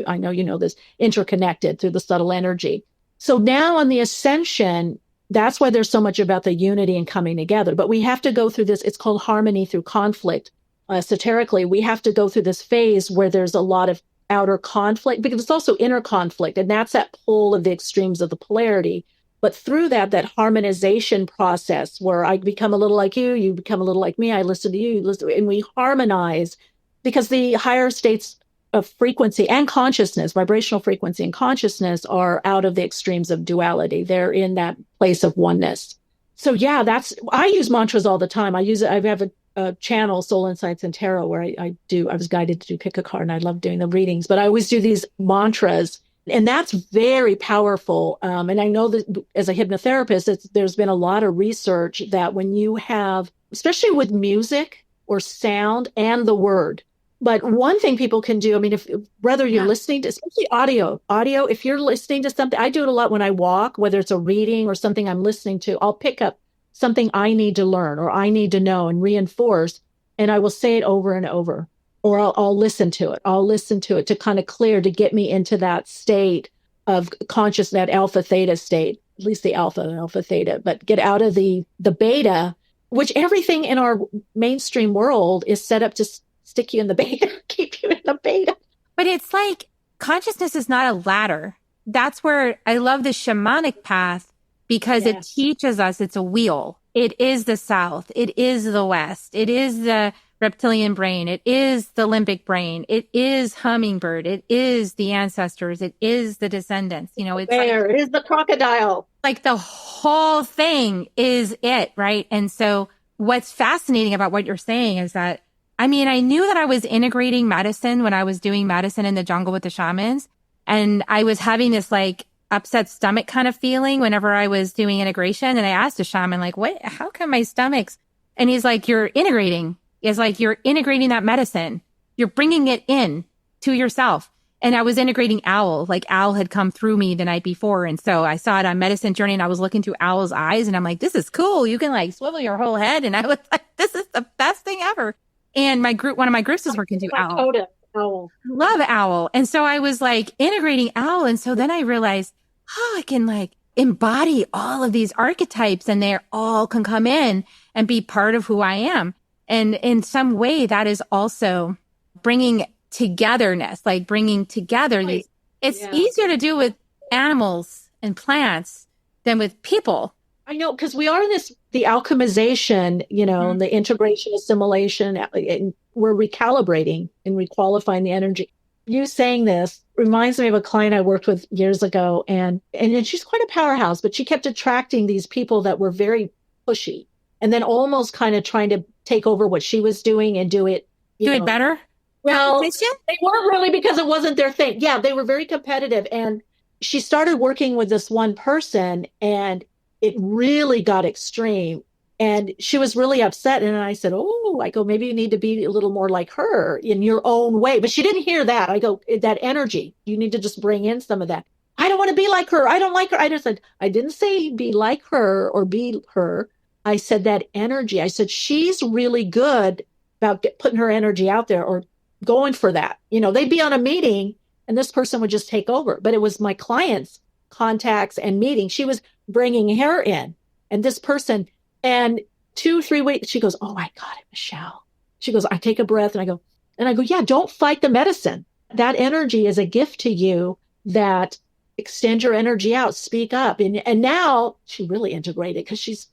[SPEAKER 3] I know you know this, interconnected through the subtle energy. So now on the ascension, that's why there's so much about the unity and coming together. But we have to go through this. It's called harmony through conflict. Esoterically, we have to go through this phase where there's a lot of outer conflict, because it's also inner conflict. And that's that pull of the extremes of the polarity. But through that harmonization process where I become a little like you become a little like me, I listen to you, listen, and we harmonize, because the higher states of frequency and consciousness, vibrational frequency and consciousness, are out of the extremes of duality. They're in that place of oneness. So yeah, I use mantras all the time. I have a channel, Soul Insights and Tarot, where I was guided to do pick a card, and I love doing the readings, but I always do these mantras, and that's very powerful. And I know that as a hypnotherapist, there's been a lot of research that when you have, especially with music or sound and the word, but one thing people can do, I mean, whether you're listening to, especially audio, if you're listening to something, I do it a lot when I walk, whether it's a reading or something I'm listening to, I'll pick up something I need to learn or I need to know and reinforce, and I will say it over and over, or I'll listen to it. I'll listen to it to kind of clear, to get me into that state of conscious, that alpha theta state, at least the alpha theta, but get out of the beta, which everything in our mainstream world is set up to stick you in the beta, keep you in the beta.
[SPEAKER 1] But it's like consciousness is not a ladder. That's where I love the shamanic path, because it teaches us it's a wheel. It is the South. It is the West. It is the reptilian brain. It is the limbic brain. It is hummingbird. It is the ancestors. It is the descendants. It's
[SPEAKER 3] it is the crocodile.
[SPEAKER 1] Like the whole thing is it, right? And so what's fascinating about what you're saying is that, I mean, I knew that I was integrating medicine when I was doing medicine in the jungle with the shamans. And I was having this like upset stomach kind of feeling whenever I was doing integration. And I asked the shaman, like, how come my stomach's? And he's like, you're integrating. It's like, you're integrating that medicine. You're bringing it in to yourself. And I was integrating owl, like owl had come through me the night before. And so I saw it on Medicine Journey, and I was looking through owl's eyes, and I'm like, this is cool. You can like swivel your whole head. And I was like, this is the best thing ever. And one of my groups is working through owl.
[SPEAKER 3] Owl.
[SPEAKER 1] Love owl. And so I was like integrating owl. And so then I realized, I can like embody all of these archetypes, and they all can come in and be part of who I am. And in some way that is also bringing togetherness, like bringing together these. It's easier to do with animals and plants than with people.
[SPEAKER 3] I know, because we are in the alchemization, the integration, assimilation, and we're recalibrating and requalifying the energy. You saying this reminds me of a client I worked with years ago, and she's quite a powerhouse, but she kept attracting these people that were very pushy, and then almost kind of trying to take over what she was doing and do it
[SPEAKER 1] better.
[SPEAKER 3] Well, they weren't really, because it wasn't their thing. Yeah, they were very competitive, and she started working with this one person, and it really got extreme, and she was really upset. And I said, I go, maybe you need to be a little more like her in your own way. But she didn't hear that. I go, that energy, you need to just bring in some of that. I don't want to be like her. I don't like her. I just said, I didn't say be like her or be her. I said that energy. I said, she's really good about putting her energy out there or going for that. They'd be on a meeting and this person would just take over. But it was my clients' contacts and meetings. She was bringing her in, and this person, and 2-3 weeks, she goes, oh my God, Michele. She goes, I take a breath and I go, yeah, don't fight the medicine. That energy is a gift to you, that extend your energy out, speak up. And now she really integrated, because she's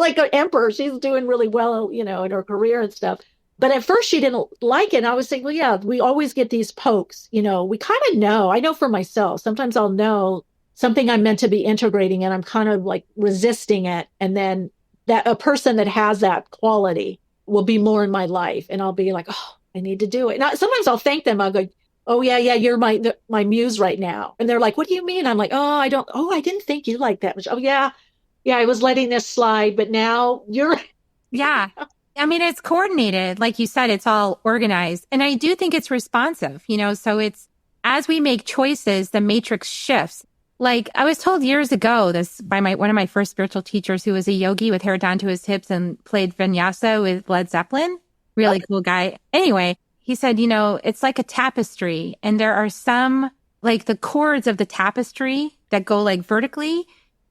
[SPEAKER 3] like an emperor. She's doing really well, in her career and stuff. But at first she didn't like it. And I was saying, well, yeah, we always get these pokes, we kind of know. I know for myself, sometimes I'll know something I'm meant to be integrating, and I'm kind of like resisting it. And then that a person that has that quality will be more in my life, and I'll be like, oh, I need to do it. Now, sometimes I'll thank them. I'll go, oh yeah, you're my muse right now. And they're like, what do you mean? I'm like, I didn't think you like that much. Oh yeah, I was letting this slide, but now you're.
[SPEAKER 1] Yeah. I mean, it's coordinated. Like you said, it's all organized. And I do think it's responsive, so it's, as we make choices, the matrix shifts. Like I was told years ago this by one of my first spiritual teachers, who was a yogi with hair down to his hips and played vinyasa with Led Zeppelin. Really cool guy. Anyway, he said, it's like a tapestry, and there are some, like the cords of the tapestry that go like vertically,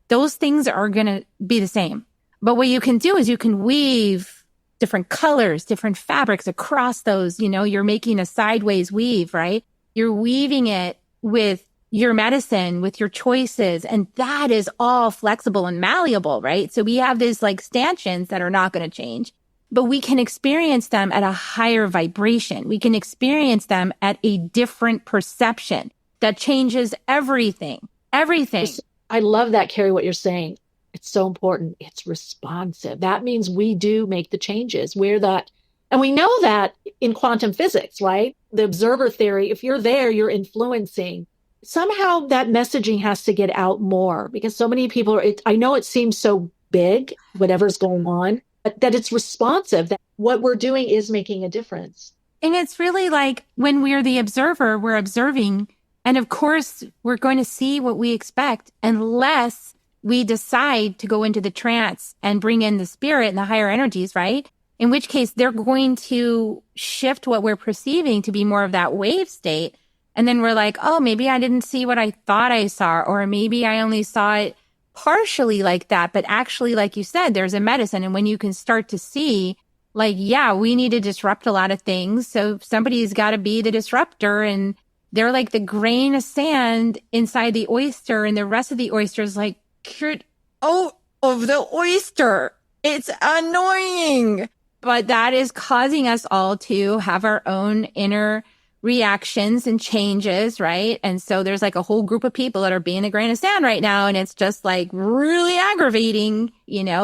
[SPEAKER 1] those things are going to be the same. But what you can do is you can weave different colors, different fabrics across those, you're making a sideways weave, right? You're weaving it with your medicine, with your choices. And that is all flexible and malleable, right? So we have these like stanchions that are not going to change, but we can experience them at a higher vibration. We can experience them at a different perception that changes everything, everything.
[SPEAKER 3] I love that, Carrie, what you're saying. It's so important. It's responsive. That means we do make the changes. And we know that in quantum physics, right? The observer theory, if you're there, you're influencing. Somehow that messaging has to get out more because so many people I know it seems so big, whatever's going on, but that it's responsive, that what we're doing is making a difference.
[SPEAKER 1] And it's really like when we're the observer, we're observing. And of course, we're going to see what we expect unless we decide to go into the trance and bring in the spirit and the higher energies, right? In which case, they're going to shift what we're perceiving to be more of that wave state. And then we're like, oh, maybe I didn't see what I thought I saw, or maybe I only saw it partially like that. But actually, like you said, there's a medicine. And when you can start to see, like, yeah, we need to disrupt a lot of things. So somebody's got to be the disruptor. And they're like the grain of sand inside the oyster. And the rest of the oyster is like, get out of the oyster. It's annoying. But that is causing us all to have our own inner reactions and changes, right? And so there's like a whole group of people that are being a grain of sand right now. And it's just like really aggravating,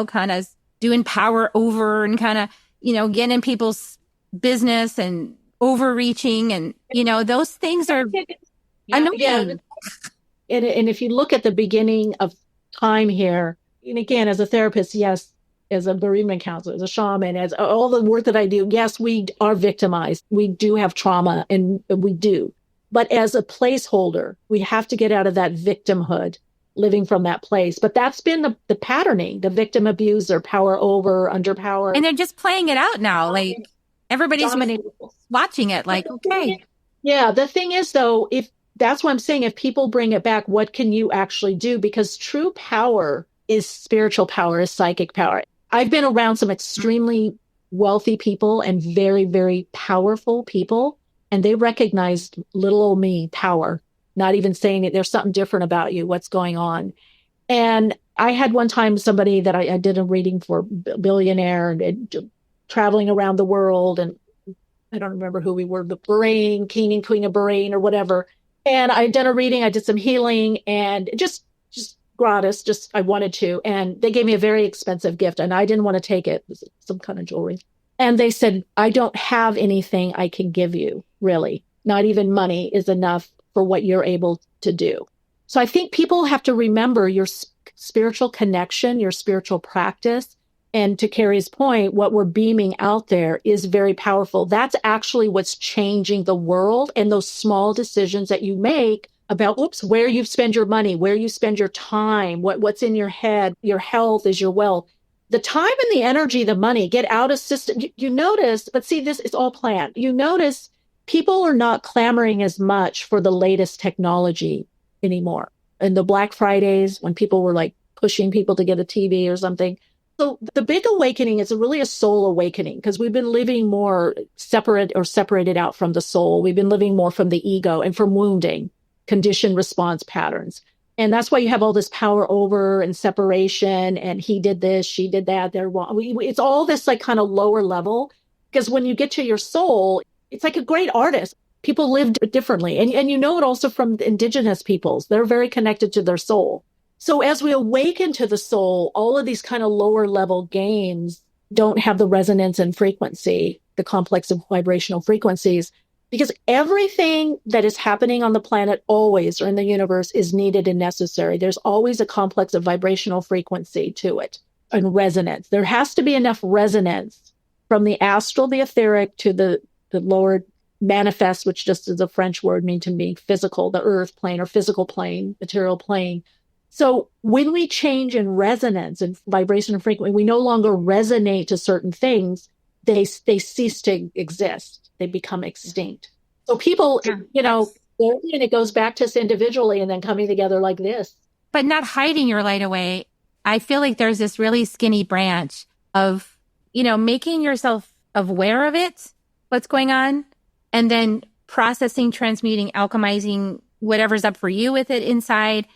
[SPEAKER 1] kind of doing power over and kind of, getting in people's business and overreaching. And, those things are annoying.
[SPEAKER 3] Yeah. And if you look at the beginning of time here, and again, as a therapist, yes, as a bereavement counselor, as a shaman, as all the work that I do, yes, we are victimized. We do have trauma, and we do. But as a placeholder, we have to get out of that victimhood, living from that place. But that's been the patterning, the victim abuser, power over, underpower.
[SPEAKER 1] And they're just playing it out now. Like everybody's watching it like, okay.
[SPEAKER 3] Yeah. The thing is, though, that's what I'm saying, if people bring it back, what can you actually do? Because true power is spiritual power, is psychic power. I've been around some extremely wealthy people and very, very powerful people, and they recognized little old me power, not even saying it. There's something different about you. What's going on? And I had one time somebody that I did a reading for, billionaire and traveling around the world. And I don't remember who we were, the Bahrain, king and queen of Bahrain or whatever. And I did a reading, I did some healing, and just gratis, I wanted to. And they gave me a very expensive gift and I didn't want to take it. It was some kind of jewelry. And they said, I don't have anything I can give you, really. Not even money is enough for what you're able to do. So I think people have to remember your spiritual connection, your spiritual practice. And to Carrie's point, what we're beaming out there is very powerful. That's actually what's changing the world, and those small decisions that you make about, where you spend your money, where you spend your time, what's in your head, your health is your wealth. The time and the energy, the money, get out of system. You notice, but see, this is all planned. You notice people are not clamoring as much for the latest technology anymore. In the Black Fridays, when people were like pushing people to get a TV or something. So the big awakening is really a soul awakening, because we've been living more separate or separated out from the soul. We've been living more from the ego and from wounding, conditioned response patterns. And that's why you have all this power over and separation, and he did this, she did that, they're wrong. It's all this like kind of lower level, because when you get to your soul, it's like a great artist. People lived differently. And you know it also from indigenous peoples. They're very connected to their soul. So as we awaken to the soul, all of these kind of lower level games don't have the resonance and frequency, the complex of vibrational frequencies. Because everything that is happening on the planet always, or in the universe, is needed and necessary. There's always a complex of vibrational frequency to it and resonance. There has to be enough resonance from the astral, the etheric, to the lower manifest, which just is a French word, mean to me physical, the earth plane or physical plane, material plane. So when we change in resonance and vibration and frequency, we no longer resonate to certain things. They cease to exist. They become extinct. So people, and it goes back to us individually and then coming together like this.
[SPEAKER 1] but not hiding your light away. I feel like there's this really skinny branch of, making yourself aware of it, what's going on, and then processing, transmuting, alchemizing whatever's up for you with it inside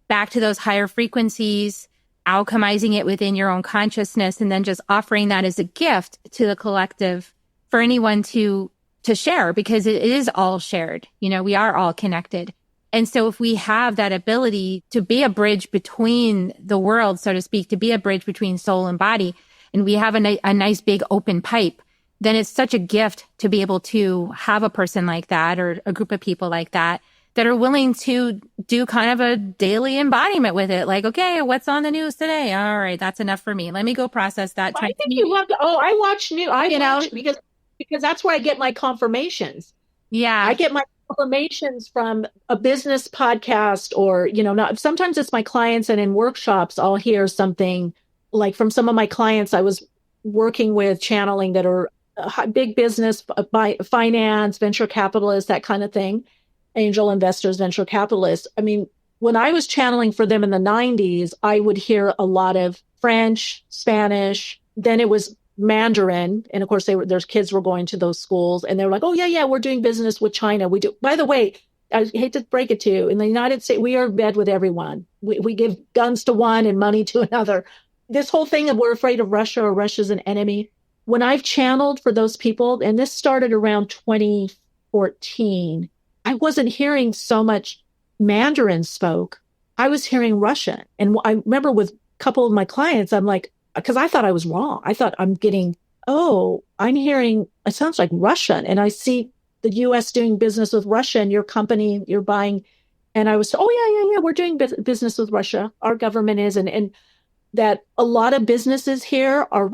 [SPEAKER 1] back to those higher frequencies, alchemizing it within your own consciousness, and then just offering that as a gift to the collective for anyone to share, because it is all shared. We are all connected. And so if we have that ability to be a bridge between the world, so to speak, to be a bridge between soul and body, and we have a nice big open pipe, then it's such a gift to be able to have a person like that or a group of people like that are willing to do kind of a daily embodiment with it. Like, okay, what's on the news today? All right, that's enough for me. Let me go process that.
[SPEAKER 3] I think you love to, I watch news. Watch because that's where I get my confirmations.
[SPEAKER 1] Yeah.
[SPEAKER 3] I get my confirmations from a business podcast or, not, sometimes it's my clients, and in workshops, I'll hear something like from some of my clients I was working with, channeling, that are big business, by finance, venture capitalists, that kind of thing, angel investors, venture capitalists. I mean, when I was channeling for them in the 90s, I would hear a lot of French, Spanish, then it was Mandarin. And of course, their kids were going to those schools, and they were like, oh, yeah, we're doing business with China. We do. By the way, I hate to break it to you, in the United States, we are in bed with everyone. We give guns to one and money to another. This whole thing of we're afraid of Russia, or Russia's an enemy. When I've channeled for those people, and this started around 2014, I wasn't hearing so much Mandarin spoke. I was hearing Russian. And I remember with a couple of my clients, I'm like, because I thought I was wrong. I thought I'm hearing, it sounds like Russian. And I see the US doing business with Russia, and your company, you're buying. And I was, yeah, we're doing business with Russia. Our government is. And that a lot of businesses here are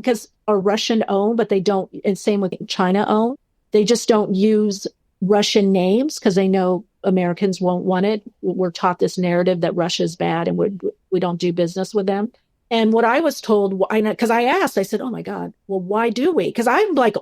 [SPEAKER 3] Russian owned, but they don't, and same with China owned. They just don't use Russian names because they know Americans won't want it. We're taught this narrative that Russia's bad and we don't do business with them. And what I was told, because I asked, I said, oh my God, well, why do we? Because I'm like,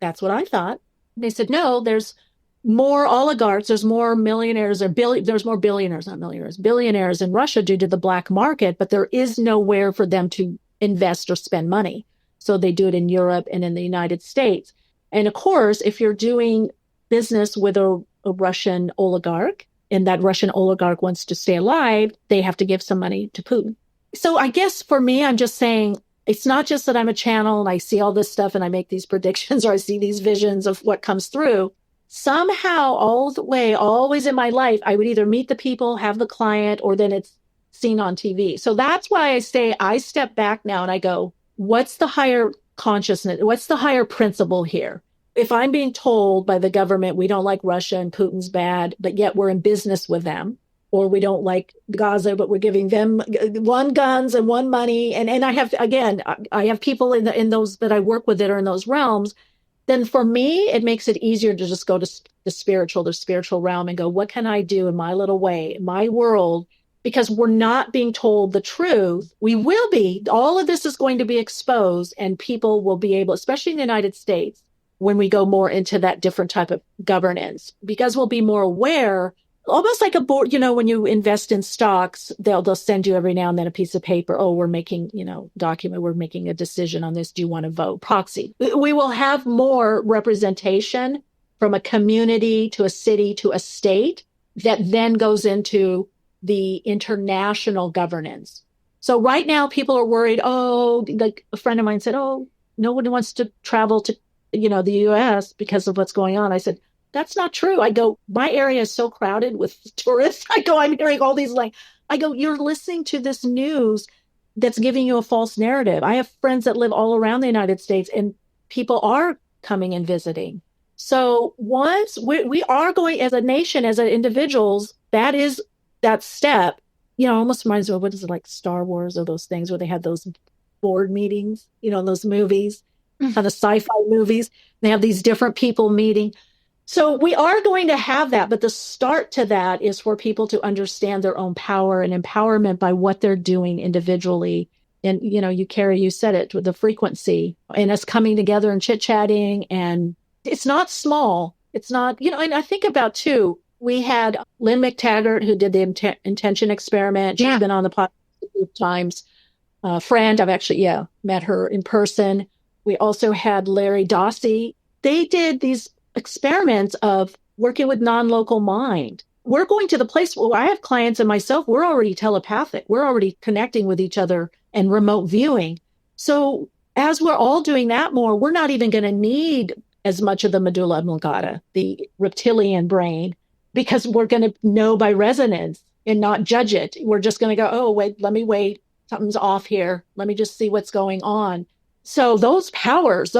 [SPEAKER 3] that's what I thought. They said, no, there's more oligarchs, there's more millionaires, there's more billionaires, not millionaires, billionaires in Russia due to the black market, but there is nowhere for them to invest or spend money. So they do it in Europe and in the United States. And of course, if you're doing business with a Russian oligarch, and that Russian oligarch wants to stay alive, they have to give some money to Putin. So I guess for me, I'm just saying, it's not just that I'm a channel and I see all this stuff and I make these predictions or I see these visions of what comes through. Somehow, all the way, always in my life, I would either meet the people, have the client, or then it's seen on TV. So that's why I say I step back now and I go, what's the higher consciousness? What's the higher principle here? If I'm being told by the government, we don't like Russia and Putin's bad, but yet we're in business with them, or we don't like Gaza, but we're giving them one guns and one money. And I have people in those that I work with that are in those realms. Then for me, it makes it easier to just go to the spiritual realm and go, what can I do in my little way, in my world? Because we're not being told the truth. We will be. All of this is going to be exposed, and people will be able, especially in the United States, when we go more into that different type of governance, because we'll be more aware, almost like a board, when you invest in stocks, they'll send you every now and then a piece of paper. Oh, we're making, document, we're making a decision on this. Do you want to vote? Proxy. We will have more representation from a community to a city to a state that then goes into the international governance. So right now people are worried. Oh, like a friend of mine said, oh, no one wants to travel to the US because of what's going on. I said, that's not true. I go, my area is so crowded with tourists. I go, I'm hearing all these I go, you're listening to this news that's giving you a false narrative. I have friends that live all around the United States, and people are coming and visiting. So once we are going as a nation, as individuals, that is that step, almost reminds me of, what is it, like Star Wars or those things where they had those board meetings, those movies. The sci-fi movies, they have these different people meeting. So we are going to have that, but the start to that is for people to understand their own power and empowerment by what they're doing individually. And, you said it, with the frequency and us coming together and chit-chatting, and it's not small. It's not, and I think about too, We had Lynn McTaggart, who did the intention experiment. She's been on the podcast a few times. Friend, I've actually, met her in person. We also had Larry Dossi. They did these experiments of working with non-local mind. We're going to the place where I have clients and myself, we're already telepathic. We're already connecting with each other and remote viewing. So as we're all doing that more, we're not even going to need as much of the medulla oblongata, the reptilian brain, because we're going to know by resonance and not judge it. We're just going to go, oh, wait, let me wait. Something's off here. Let me just see what's going on. So those powers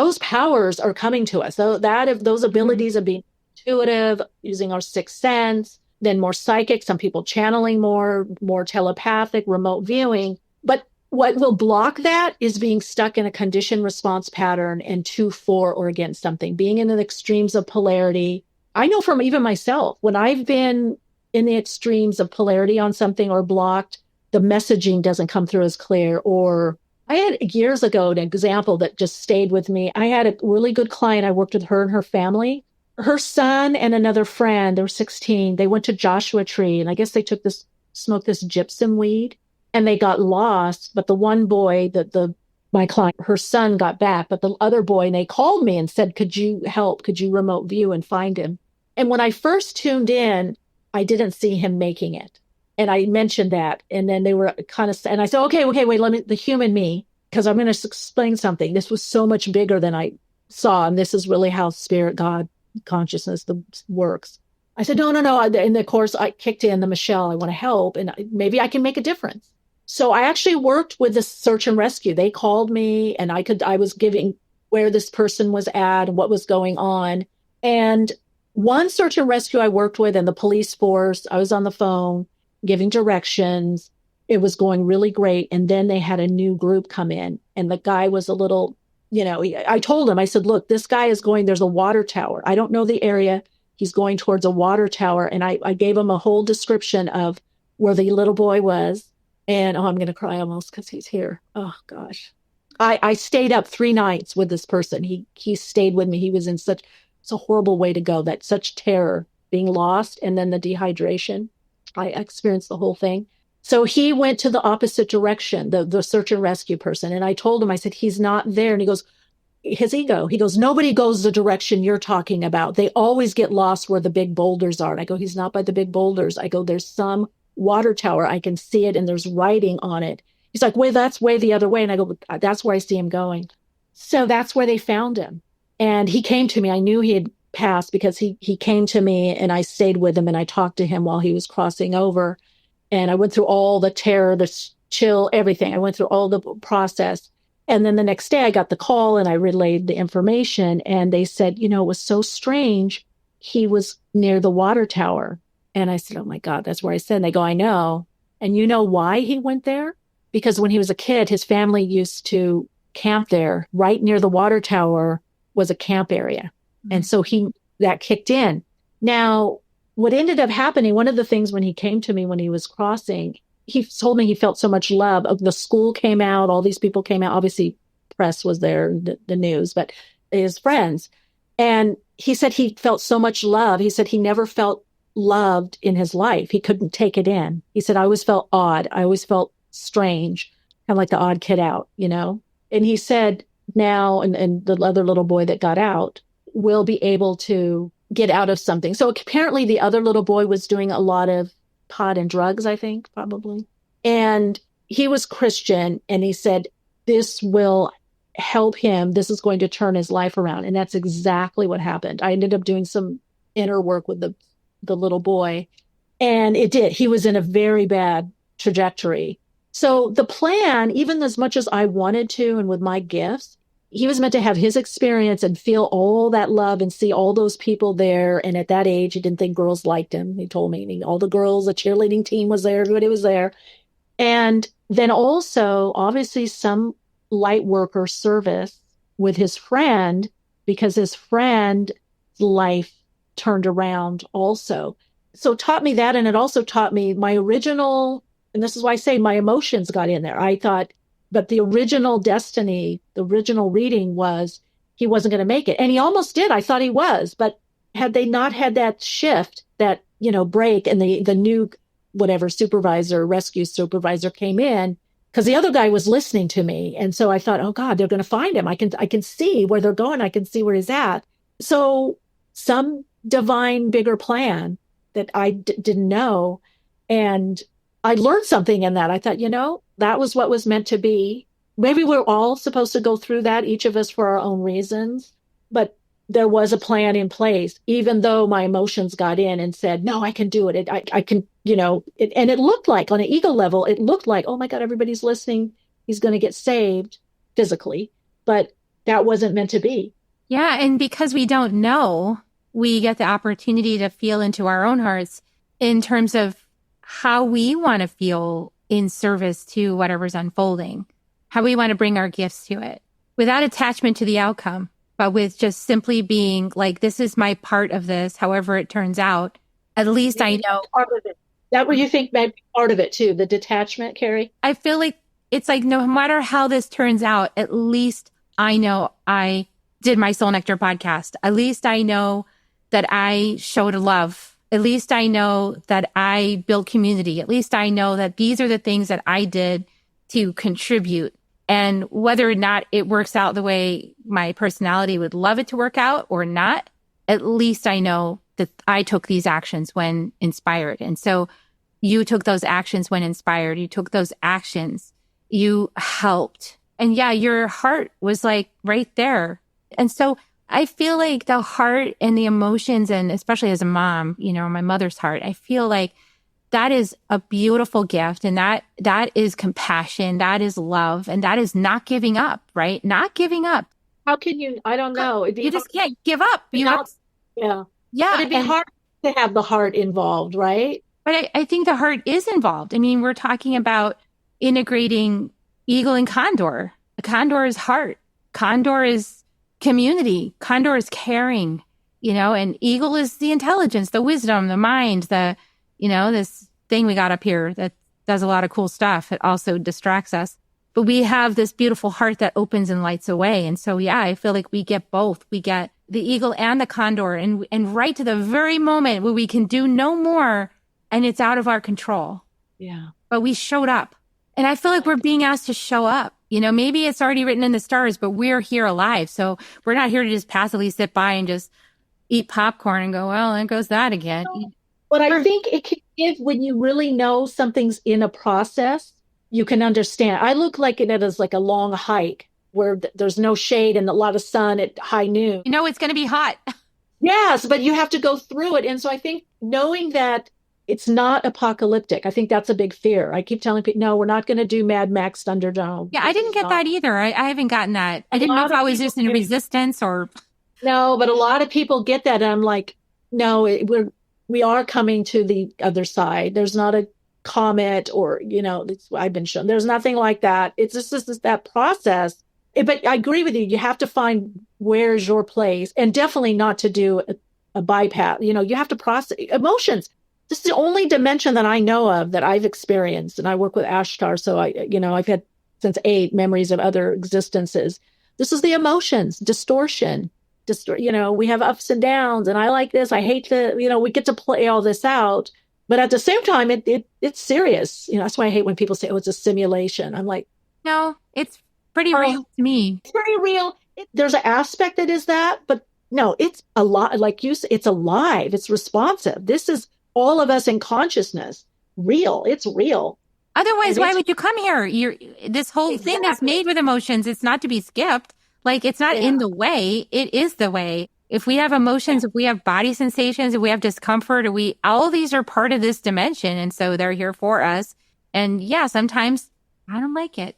[SPEAKER 3] are coming to us. So those abilities of being intuitive, using our sixth sense, then more psychic, some people channeling more telepathic, remote viewing. But what will block that is being stuck in a conditioned response pattern and to, for, or against something, being in the extremes of polarity. I know from even myself, when I've been in the extremes of polarity on something or blocked, the messaging doesn't come through as clear. Or I had years ago an example that just stayed with me. I had a really good client. I worked with her and her family. Her son and another friend, they were 16. They went to Joshua Tree, and I guess they smoked this gypsum weed, and they got lost. But the one boy, my client, her son got back, but the other boy, and they called me and said, could you help? Could you remote view and find him? And when I first tuned in, I didn't see him making it. And I mentioned that. And then they were kind of, and I said, okay, wait, the human me, because I'm going to explain something. This was so much bigger than I saw. And this is really how spirit, God, consciousness works. I said, no. And of course, I kicked in the Michele, I want to help, and maybe I can make a difference. So I actually worked with the search and rescue. They called me, and I was giving where this person was at and what was going on. And one search and rescue I worked with, and the police force, I was on the phone giving directions. It was going really great. And then they had a new group come in, and the guy was a little, I told him, I said, look, this guy is going, there's a water tower. I don't know the area. He's going towards a water tower. And I gave him a whole description of where the little boy was. And I'm going to cry almost because he's here. Oh, gosh. I stayed up 3 nights with this person. He stayed with me. He was in it's a horrible way to go. That such terror, being lost, and then the dehydration. I experienced the whole thing. So he went to the opposite direction, the search and rescue person. And I told him, I said, he's not there. And he goes, his ego, he goes, nobody goes the direction you're talking about. They always get lost where the big boulders are. And I go, he's not by the big boulders. I go, there's some water tower. I can see it, and there's writing on it. He's like, wait, that's way the other way. And I go, that's where I see him going. So that's where they found him. And he came to me. I knew he had passed because he came to me, and I stayed with him, and I talked to him while he was crossing over. And I went through all the terror, the chill, everything. I went through all the process. And then the next day I got the call, and I relayed the information, and they said, it was so strange. He was near the water tower. And I said, oh my God, that's where I said. And they go, I know. And you know why he went there? Because when he was a kid, his family used to camp there. Right near the water tower was a camp area. Mm-hmm. And so that kicked in. Now, what ended up happening, one of the things when he came to me when he was crossing, he told me he felt so much love. The school came out, all these people came out. Obviously, press was there, the news, but his friends. And he said he felt so much love. He said he never felt loved in his life. He couldn't take it in. He said, I always felt odd. I always felt strange, kind of like the odd kid out, And he said now, and the other little boy that got out will be able to get out of something. So apparently the other little boy was doing a lot of pot and drugs, I think, probably. And he was Christian, and he said, this will help him. This is going to turn his life around. And that's exactly what happened. I ended up doing some inner work with the little boy, and it did. He was in a very bad trajectory. So the plan, even as much as I wanted to, and with my gifts, he was meant to have his experience and feel all that love and see all those people there. And at that age, he didn't think girls liked him. He told me all the girls, the cheerleading team was there, everybody was there. And then also, obviously, some light worker service with his friend, because his friend's life turned around also. So it taught me that. And it also taught me my original, and this is why I say my emotions got in there. I thought, but the original destiny, the original reading was he wasn't going to make it. And he almost did. I thought he was. But had they not had that shift, that break, and the new whatever rescue supervisor came in, because the other guy was listening to me. And so I thought, oh God, they're going to find him. I can see where they're going. I can see where he's at. So some divine bigger plan that I didn't know. And I learned something in that. I thought, that was what was meant to be. Maybe we're all supposed to go through that, each of us for our own reasons. But there was a plan in place, even though my emotions got in and said, no, I can do it. I can, and it looked like on an ego level, it looked like, oh my God, everybody's listening. He's going to get saved physically, but that wasn't meant to be.
[SPEAKER 1] Yeah. And because we don't know, we get the opportunity to feel into our own hearts in terms of how we want to feel in service to whatever's unfolding, how we want to bring our gifts to it without attachment to the outcome, but with just simply being like, this is my part of this, however it turns out. At least I know.
[SPEAKER 3] Part of it. That what you think might be part of it too, the detachment, Carrie?
[SPEAKER 1] I feel like it's like, no matter how this turns out, at least I know I did my Soul Nectar podcast. At least I know that I showed love. At least I know that I built community. At least I know that these are the things that I did to contribute. And whether or not it works out the way my personality would love it to work out or not, at least I know that I took these actions when inspired. And so you took those actions when inspired. You took those actions. You helped. And yeah, your heart was like right there. And so I feel like the heart and the emotions, and especially as a mom, my mother's heart, I feel like that is a beautiful gift. And that is compassion. That is love. And that is not giving up, right? Not giving up.
[SPEAKER 3] How can you? I don't know.
[SPEAKER 1] You just can't give up.
[SPEAKER 3] Yeah.
[SPEAKER 1] Yeah.
[SPEAKER 3] But it'd be hard to have the heart involved, right?
[SPEAKER 1] But I think the heart is involved. I mean, we're talking about integrating eagle and condor. The condor is heart. Condor is community. Condor is caring, and eagle is the intelligence, the wisdom, the mind, this thing we got up here that does a lot of cool stuff. It also distracts us. But we have this beautiful heart that opens and lights away. And so, yeah, I feel like we get both. We get the eagle and the condor, and right to the very moment where we can do no more and it's out of our control.
[SPEAKER 3] Yeah.
[SPEAKER 1] But we showed up. And I feel like we're being asked to show up. Maybe it's already written in the stars, but we're here alive. So we're not here to just passively sit by and just eat popcorn and go, well, there goes that again.
[SPEAKER 3] But I think it can give, when you really know something's in a process, you can understand. I look like it as like a long hike where there's no shade and a lot of sun at high noon.
[SPEAKER 1] It's going to be hot.
[SPEAKER 3] Yes, but you have to go through it. And so I think knowing that it's not apocalyptic, I think that's a big fear. I keep telling people, no, we're not going to do Mad Max Thunderdome.
[SPEAKER 1] Yeah, I didn't get that either. I haven't gotten that. I didn't know if I was just in resistance or... No, but a lot of people get that. And I'm like, no, we are coming to the other side. There's not a comet or, I've been shown. There's nothing like that. It's just that process. But I agree with you. You have to find where's your place, and definitely not to do a bypass. You have to process emotions. This is the only dimension that I know of that I've experienced. And I work with Ashtar. So I've had since 8 memories of other existences. This is the emotions, distortion. We have ups and downs, and I like this. I hate we get to play all this out. But at the same time, it's serious. That's why I hate when people say, oh, it's a simulation. I'm like, no, it's pretty real to me.
[SPEAKER 3] It's very real. There's an aspect that is that, but no, it's a lot. Like you said, it's alive. It's responsive. This is all of us in consciousness. Real. It's real.
[SPEAKER 1] Otherwise, why would you come here? This whole thing that's made with emotions, it's not to be skipped. Like, it's not in the way. It is the way. If we have emotions, if we have body sensations, if we have discomfort, all these are part of this dimension. And so they're here for us. And yeah, sometimes I don't like it.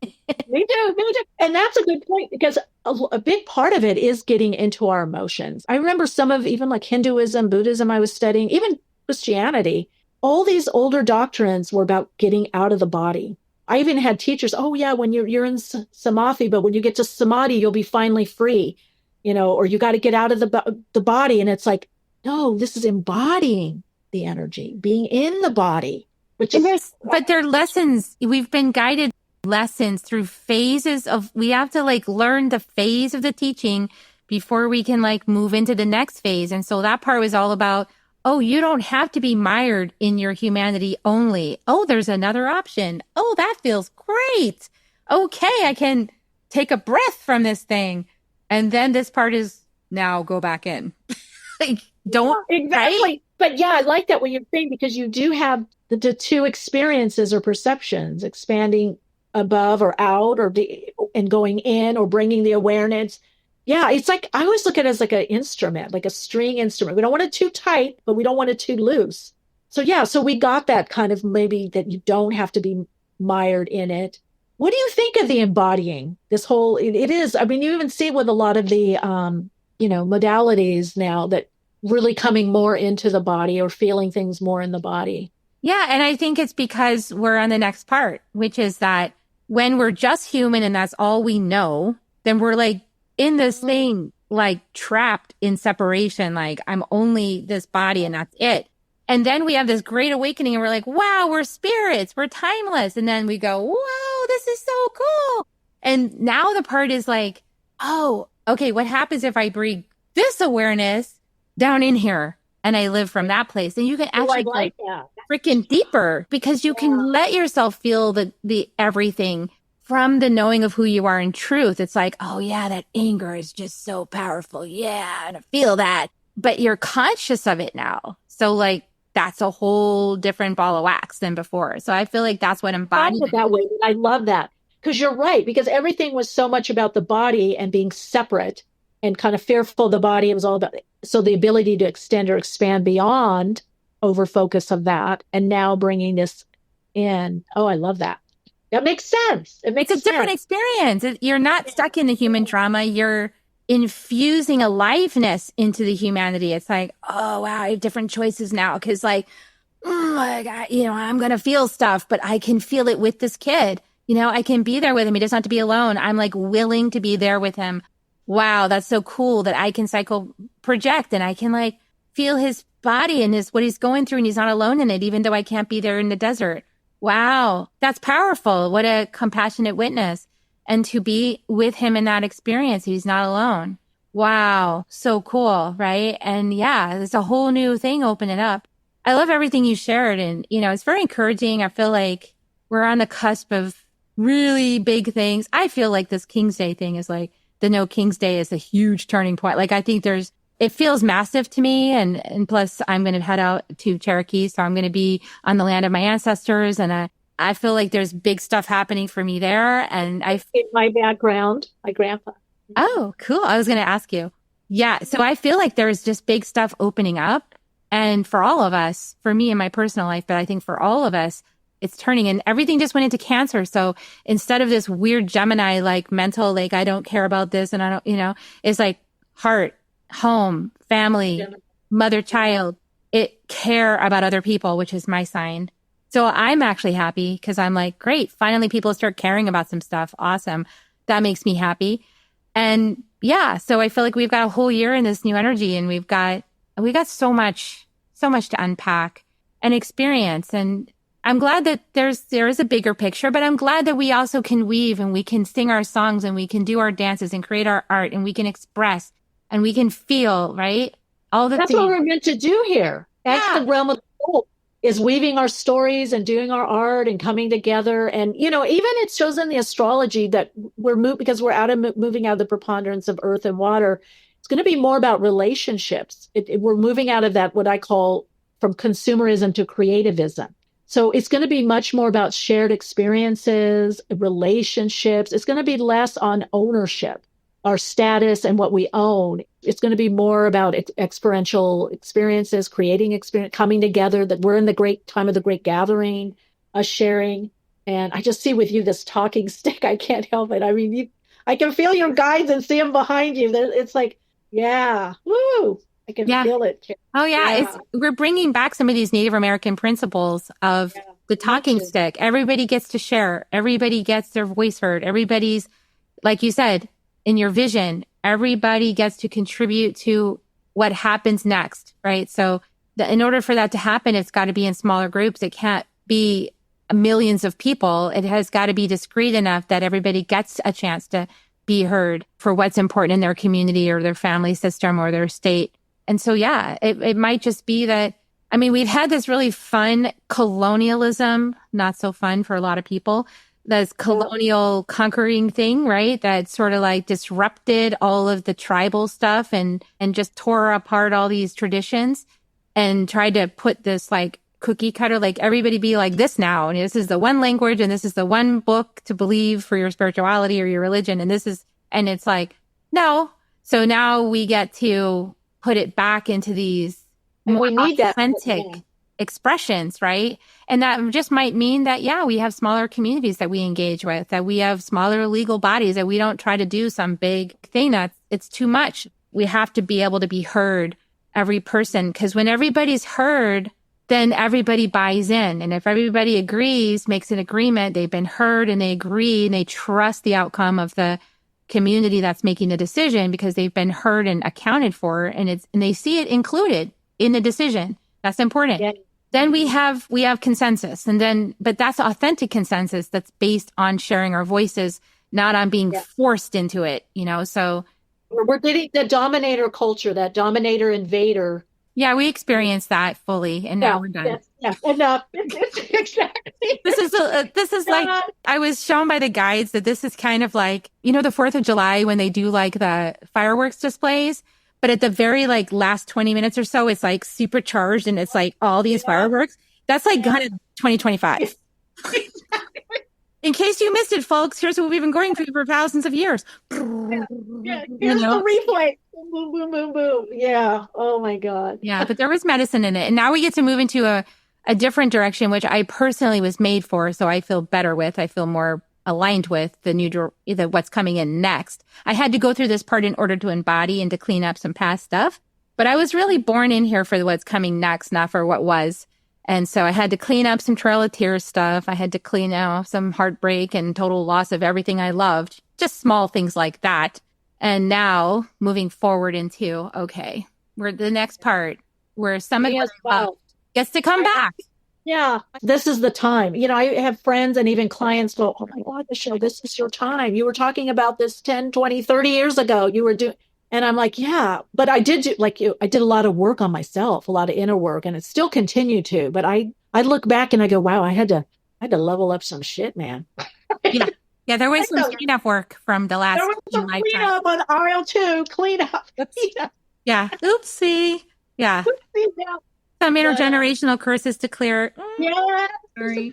[SPEAKER 3] Me too. And that's a good point, because a big part of it is getting into our emotions. I remember some of even like Hinduism, Buddhism I was studying, even Christianity, all these older doctrines were about getting out of the body. I even had teachers, oh yeah, when you're in samadhi, but when you get to samadhi, you'll be finally free, or you got to get out of the body. And it's like, no, this is embodying the energy, being in the body.
[SPEAKER 1] But they're lessons. We've been guided lessons through phases we have to learn the phase of the teaching before we can move into the next phase. And so that part was all about oh, you don't have to be mired in your humanity only. Oh, there's another option. Oh, that feels great. Okay, I can take a breath from this thing. And then this part is now go back in. Like, don't.
[SPEAKER 3] Exactly.
[SPEAKER 1] Right?
[SPEAKER 3] But yeah, I like that what you're saying, because you do have the two experiences or perceptions, expanding above or out, and going in, or bringing the awareness. Yeah, it's like, I always look at it as like an instrument, like a string instrument. We don't want it too tight, but we don't want it too loose. So yeah, so we got that kind of, maybe that you don't have to be mired in it. What do you think of the embodying? This whole, it is, I mean, you even see with a lot of the, modalities now, that really coming more into the body, or feeling things more in the body.
[SPEAKER 1] Yeah. And I think it's because we're on the next part, which is that when we're just human and that's all we know, then we're like in this thing, like trapped in separation. Like, I'm only this body and that's it. And then we have this great awakening and we're like, wow, we're spirits, we're timeless. And then we go, whoa, this is so cool. And now the part is like, oh, okay, what happens if I bring this awareness down in here and I live from that place? And you can actually
[SPEAKER 3] like that.
[SPEAKER 1] Freaking deeper, because you can let yourself feel the everything from the knowing of who you are in truth. It's like, oh yeah, that anger is just so powerful. Yeah, and I feel that. But you're conscious of it now. So like, that's a whole different ball of wax than before. So I feel like that's what embodiment.
[SPEAKER 3] That way. I love that. Because you're right. Because everything was so much about the body and being separate and kind of fearful of the body. It was all about, so the ability to extend or expand beyond, over focus of that. And now bringing this in. Oh, I love that. That makes sense.
[SPEAKER 1] It's a different experience. You're not stuck in the human trauma. You're infusing aliveness into the humanity. It's like, oh, wow, I have different choices now. Because like, I'm going to feel stuff, but I can feel it with this kid. I can be there with him. He doesn't have to be alone. I'm like willing to be there with him. Wow, that's so cool that I can psycho project and I can like feel his body and what he's going through, and he's not alone in it, even though I can't be there in the desert. Wow, that's powerful. What a compassionate witness. And to be with him in that experience, he's not alone. Wow, so cool, right? And yeah, there's a whole new thing opening up. I love everything you shared, and it's very encouraging. I feel like we're on the cusp of really big things. I feel like this King's Day thing is like, the No King's Day is a huge turning point. Like, I think it feels massive to me. And plus I'm going to head out to Cherokee. So I'm going to be on the land of my ancestors. And I feel like there's big stuff happening for me there. And
[SPEAKER 3] in my background, my grandpa.
[SPEAKER 1] Oh, cool. I was going to ask you. Yeah. So I feel like there's just big stuff opening up. And for all of us, for me in my personal life, but I think for all of us, it's turning, and everything just went into Cancer. So instead of this weird Gemini, like mental, like I don't care about this and I don't, it's like heart, home, family, mother, child, care about other people, which is my sign. So I'm actually happy because I'm like, great. Finally, people start caring about some stuff. Awesome. That makes me happy. And yeah, so I feel like we've got a whole year in this new energy, and we got so much to unpack and experience. And I'm glad that there is a bigger picture, but I'm glad that we also can weave and we can sing our songs and we can do our dances and create our art and we can express and we can feel, right? That's
[SPEAKER 3] what we're meant to do here. That's the realm of the soul, is weaving our stories and doing our art and coming together. And, even it shows in the astrology that because we're moving out of the preponderance of earth and water. It's going to be more about relationships. We're moving out of that, what I call from consumerism to creativism. So it's going to be much more about shared experiences, relationships. It's going to be less on ownership, our status and what we own. It's going to be more about experiential experiences, creating experience, coming together, that we're in the great time of the great gathering, us sharing. And I just see with you this talking stick. I can't help it. I mean, I can feel your guides and see them behind you. It's like, yeah, woo. I can feel it.
[SPEAKER 1] Oh yeah. We're bringing back some of these Native American principles of the talking stick. Everybody gets to share. Everybody gets their voice heard. Everybody's, like you said, in your vision, everybody gets to contribute to what happens next, right? So in order for that to happen, it's got to be in smaller groups. It can't be millions of people. It has got to be discreet enough that everybody gets a chance to be heard for what's important in their community or their family system or their state. And so, yeah, it might just be that, I mean, we've had this really fun colonialism, not so fun for a lot of people, this colonial conquering thing, right? That sort of like disrupted all of the tribal stuff and just tore apart all these traditions and tried to put this like cookie cutter, like everybody be like this now. And this is the one language and this is the one book to believe for your spirituality or your religion. And and it's like, no. So now we get to put it back into these more authentic expressions, right? And that just might mean that, yeah, we have smaller communities that we engage with, that we have smaller legal bodies, that we don't try to do some big thing it's too much. We have to be able to be heard, every person, because when everybody's heard, then everybody buys in. And if everybody agrees, makes an agreement, they've been heard and they agree and they trust the outcome of the community that's making the decision because they've been heard and accounted for, and they see it included in the decision. That's important. Yeah. Then we have consensus, but that's authentic consensus that's based on sharing our voices, not on being forced into it, so
[SPEAKER 3] we're getting the dominator culture, that dominator invader.
[SPEAKER 1] Yeah, we experienced that fully, and now we're done.
[SPEAKER 3] Yeah, enough. Exactly.
[SPEAKER 1] This is like, I was shown by the guides that this is kind of like, the 4th of July when they do like the fireworks displays, but at the very like last 20 minutes or so, it's like supercharged and it's like all these fireworks. That's like kind of 2025. In case you missed it, folks, here's what we've been going through for thousands of years.
[SPEAKER 3] Here's the replay. Boom, boom, boom, boom. Yeah. Oh my God.
[SPEAKER 1] Yeah, but there was medicine in it. And now we get to move into a different direction, which I personally was made for. So I feel better with, I feel more aligned with what's coming in next. I had to go through this part in order to embody and to clean up some past stuff. But I was really born in here for what's coming next, not for what was. And so I had to clean up some Trail of Tears stuff. I had to clean out some heartbreak and total loss of everything I loved, just small things like that. And now moving forward into, okay, we're the next part where somebody gets to come back.
[SPEAKER 3] Yeah, this is the time. I have friends and even clients go, oh my God, Michele, this is your time. You were talking about this 10, 20, 30 years ago. You were doing, and I'm like, yeah, but I did do, like you, I did a lot of work on myself, a lot of inner work, and it still continue to. But I look back and I go, wow, I had to level up some shit, man.
[SPEAKER 1] Yeah, there was some cleanup work from the last.
[SPEAKER 3] There was some cleanup on aisle 2, cleanup.
[SPEAKER 1] Yeah, oopsie. Yeah.
[SPEAKER 3] Oopsie, yeah.
[SPEAKER 1] Some intergenerational curses to clear.
[SPEAKER 3] Yeah.
[SPEAKER 1] Sorry.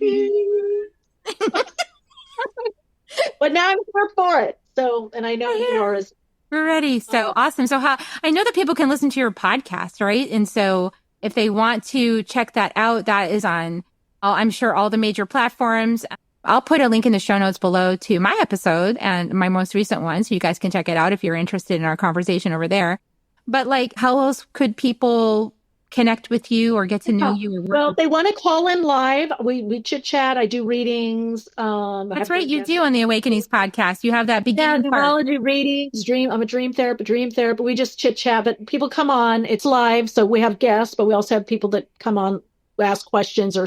[SPEAKER 3] But now I'm here for it. So, and I know you are as
[SPEAKER 1] we're ready. So awesome. So I know that people can listen to your podcast, right? And so if they want to check that out, that is on, I'm sure, all the major platforms. I'll put a link in the show notes below to my episode and my most recent one, so you guys can check it out if you're interested in our conversation over there. But like, how else could people connect with you or get to know you?
[SPEAKER 3] Well, they want to call in live. We chit chat. I do readings.
[SPEAKER 1] That's right. You do on the Awakenings podcast. You have that beginning
[SPEAKER 3] numerology readings. I'm a dream therapist. We just chit chat, but people come on. It's live, so we have guests, but we also have people that come on, ask questions or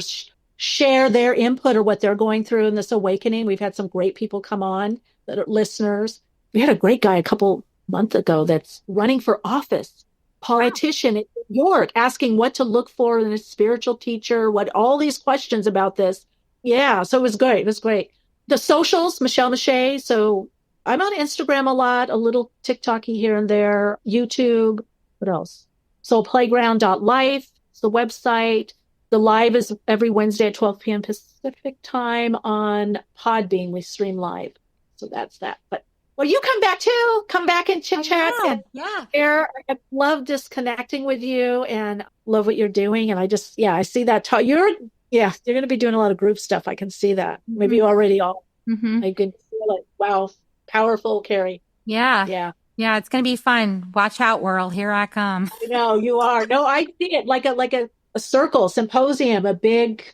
[SPEAKER 3] share their input or what they're going through in this awakening. We've had some great people come on that are listeners. We had a great guy a couple months ago that's running for office. Politician in New York, asking what to look for in a spiritual teacher, all these questions about this. Yeah, so it was great. It was great. The socials, Michele Meiche. So I'm on Instagram a lot, a little TikTok-y here and there, YouTube. What else? Soulplayground.life is the website. The live is every Wednesday at 12 p.m. Pacific time on Podbean. We stream live. So that's that. But well, you come back too. Come back and chit chat. I love just connecting with you and love what you're doing. And I see that. You're going to be doing a lot of group stuff. I can see that. Mm-hmm. Maybe you already all. Mm-hmm. I can feel it. Wow. Powerful, Carrie.
[SPEAKER 1] Yeah. Yeah. Yeah. It's going to be fun. Watch out, world. Here I come.
[SPEAKER 3] No, you are. No, I see it like a circle, symposium, a big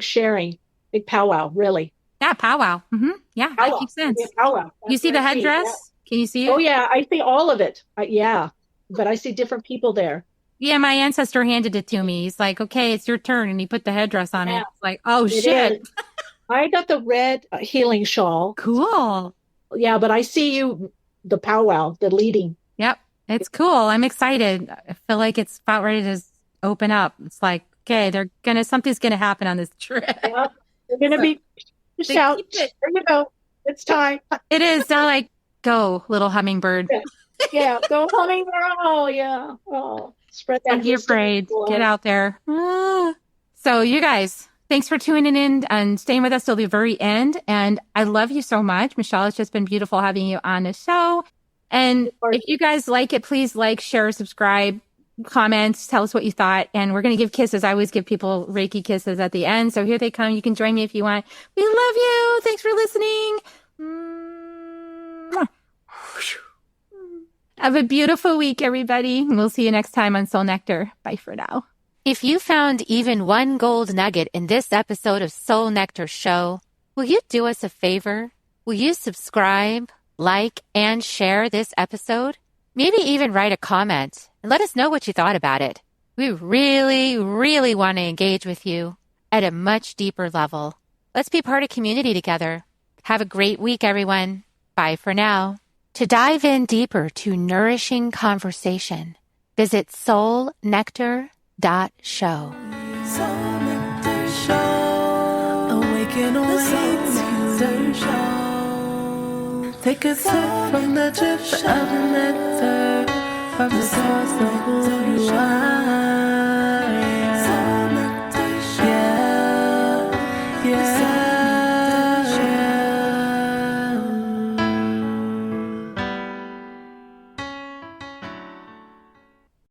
[SPEAKER 3] sharing, big powwow, really.
[SPEAKER 1] Yeah, powwow. Mm-hmm. Yeah, powwow. That makes sense. Yeah, powwow. You see the headdress? Yeah. Can you see it?
[SPEAKER 3] Oh, yeah, I see all of it. But I see different people there.
[SPEAKER 1] Yeah, my ancestor handed it to me. He's like, okay, it's your turn. And he put the headdress on it. It's like, oh, shit.
[SPEAKER 3] I got the red healing shawl.
[SPEAKER 1] Cool.
[SPEAKER 3] Yeah, but I see you, the powwow, the leading.
[SPEAKER 1] Yep. It's cool. I'm excited. I feel like it's about ready to open up. It's like, okay, something's gonna happen on this trip.
[SPEAKER 3] Yeah, they're going to be shout. There you go. It's time.
[SPEAKER 1] It is. They're like, go, little hummingbird.
[SPEAKER 3] Yeah, go hummingbird. Oh, yeah. Oh, spread that.
[SPEAKER 1] Don't be afraid. Get out there. So you guys, thanks for tuning in and staying with us till the very end. And I love you so much. Michele, it's just been beautiful having you on the show. And if you guys like it, please like, share, subscribe, comment, tell us what you thought. And we're going to give kisses. I always give people Reiki kisses at the end. So here they come. You can join me if you want. We love you. Thanks for listening. Have a beautiful week, everybody. We'll see you next time on Soul Nectar. Bye for now. If you found even one gold nugget in this episode of Soul Nectar Show, will you do us a favor? Will you subscribe, like, and share this episode? Maybe even write a comment and let us know what you thought about it. We really, really want to engage with you at a much deeper level. Let's be part of community together. Have a great week, everyone. Bye for now. To dive in deeper to nourishing conversation, visit soulnectar.show.
[SPEAKER 2] Soul Nectar Show. Awaken on Soul Nectar Show. Take a sip from the drip of the nectar, from the source of who you are.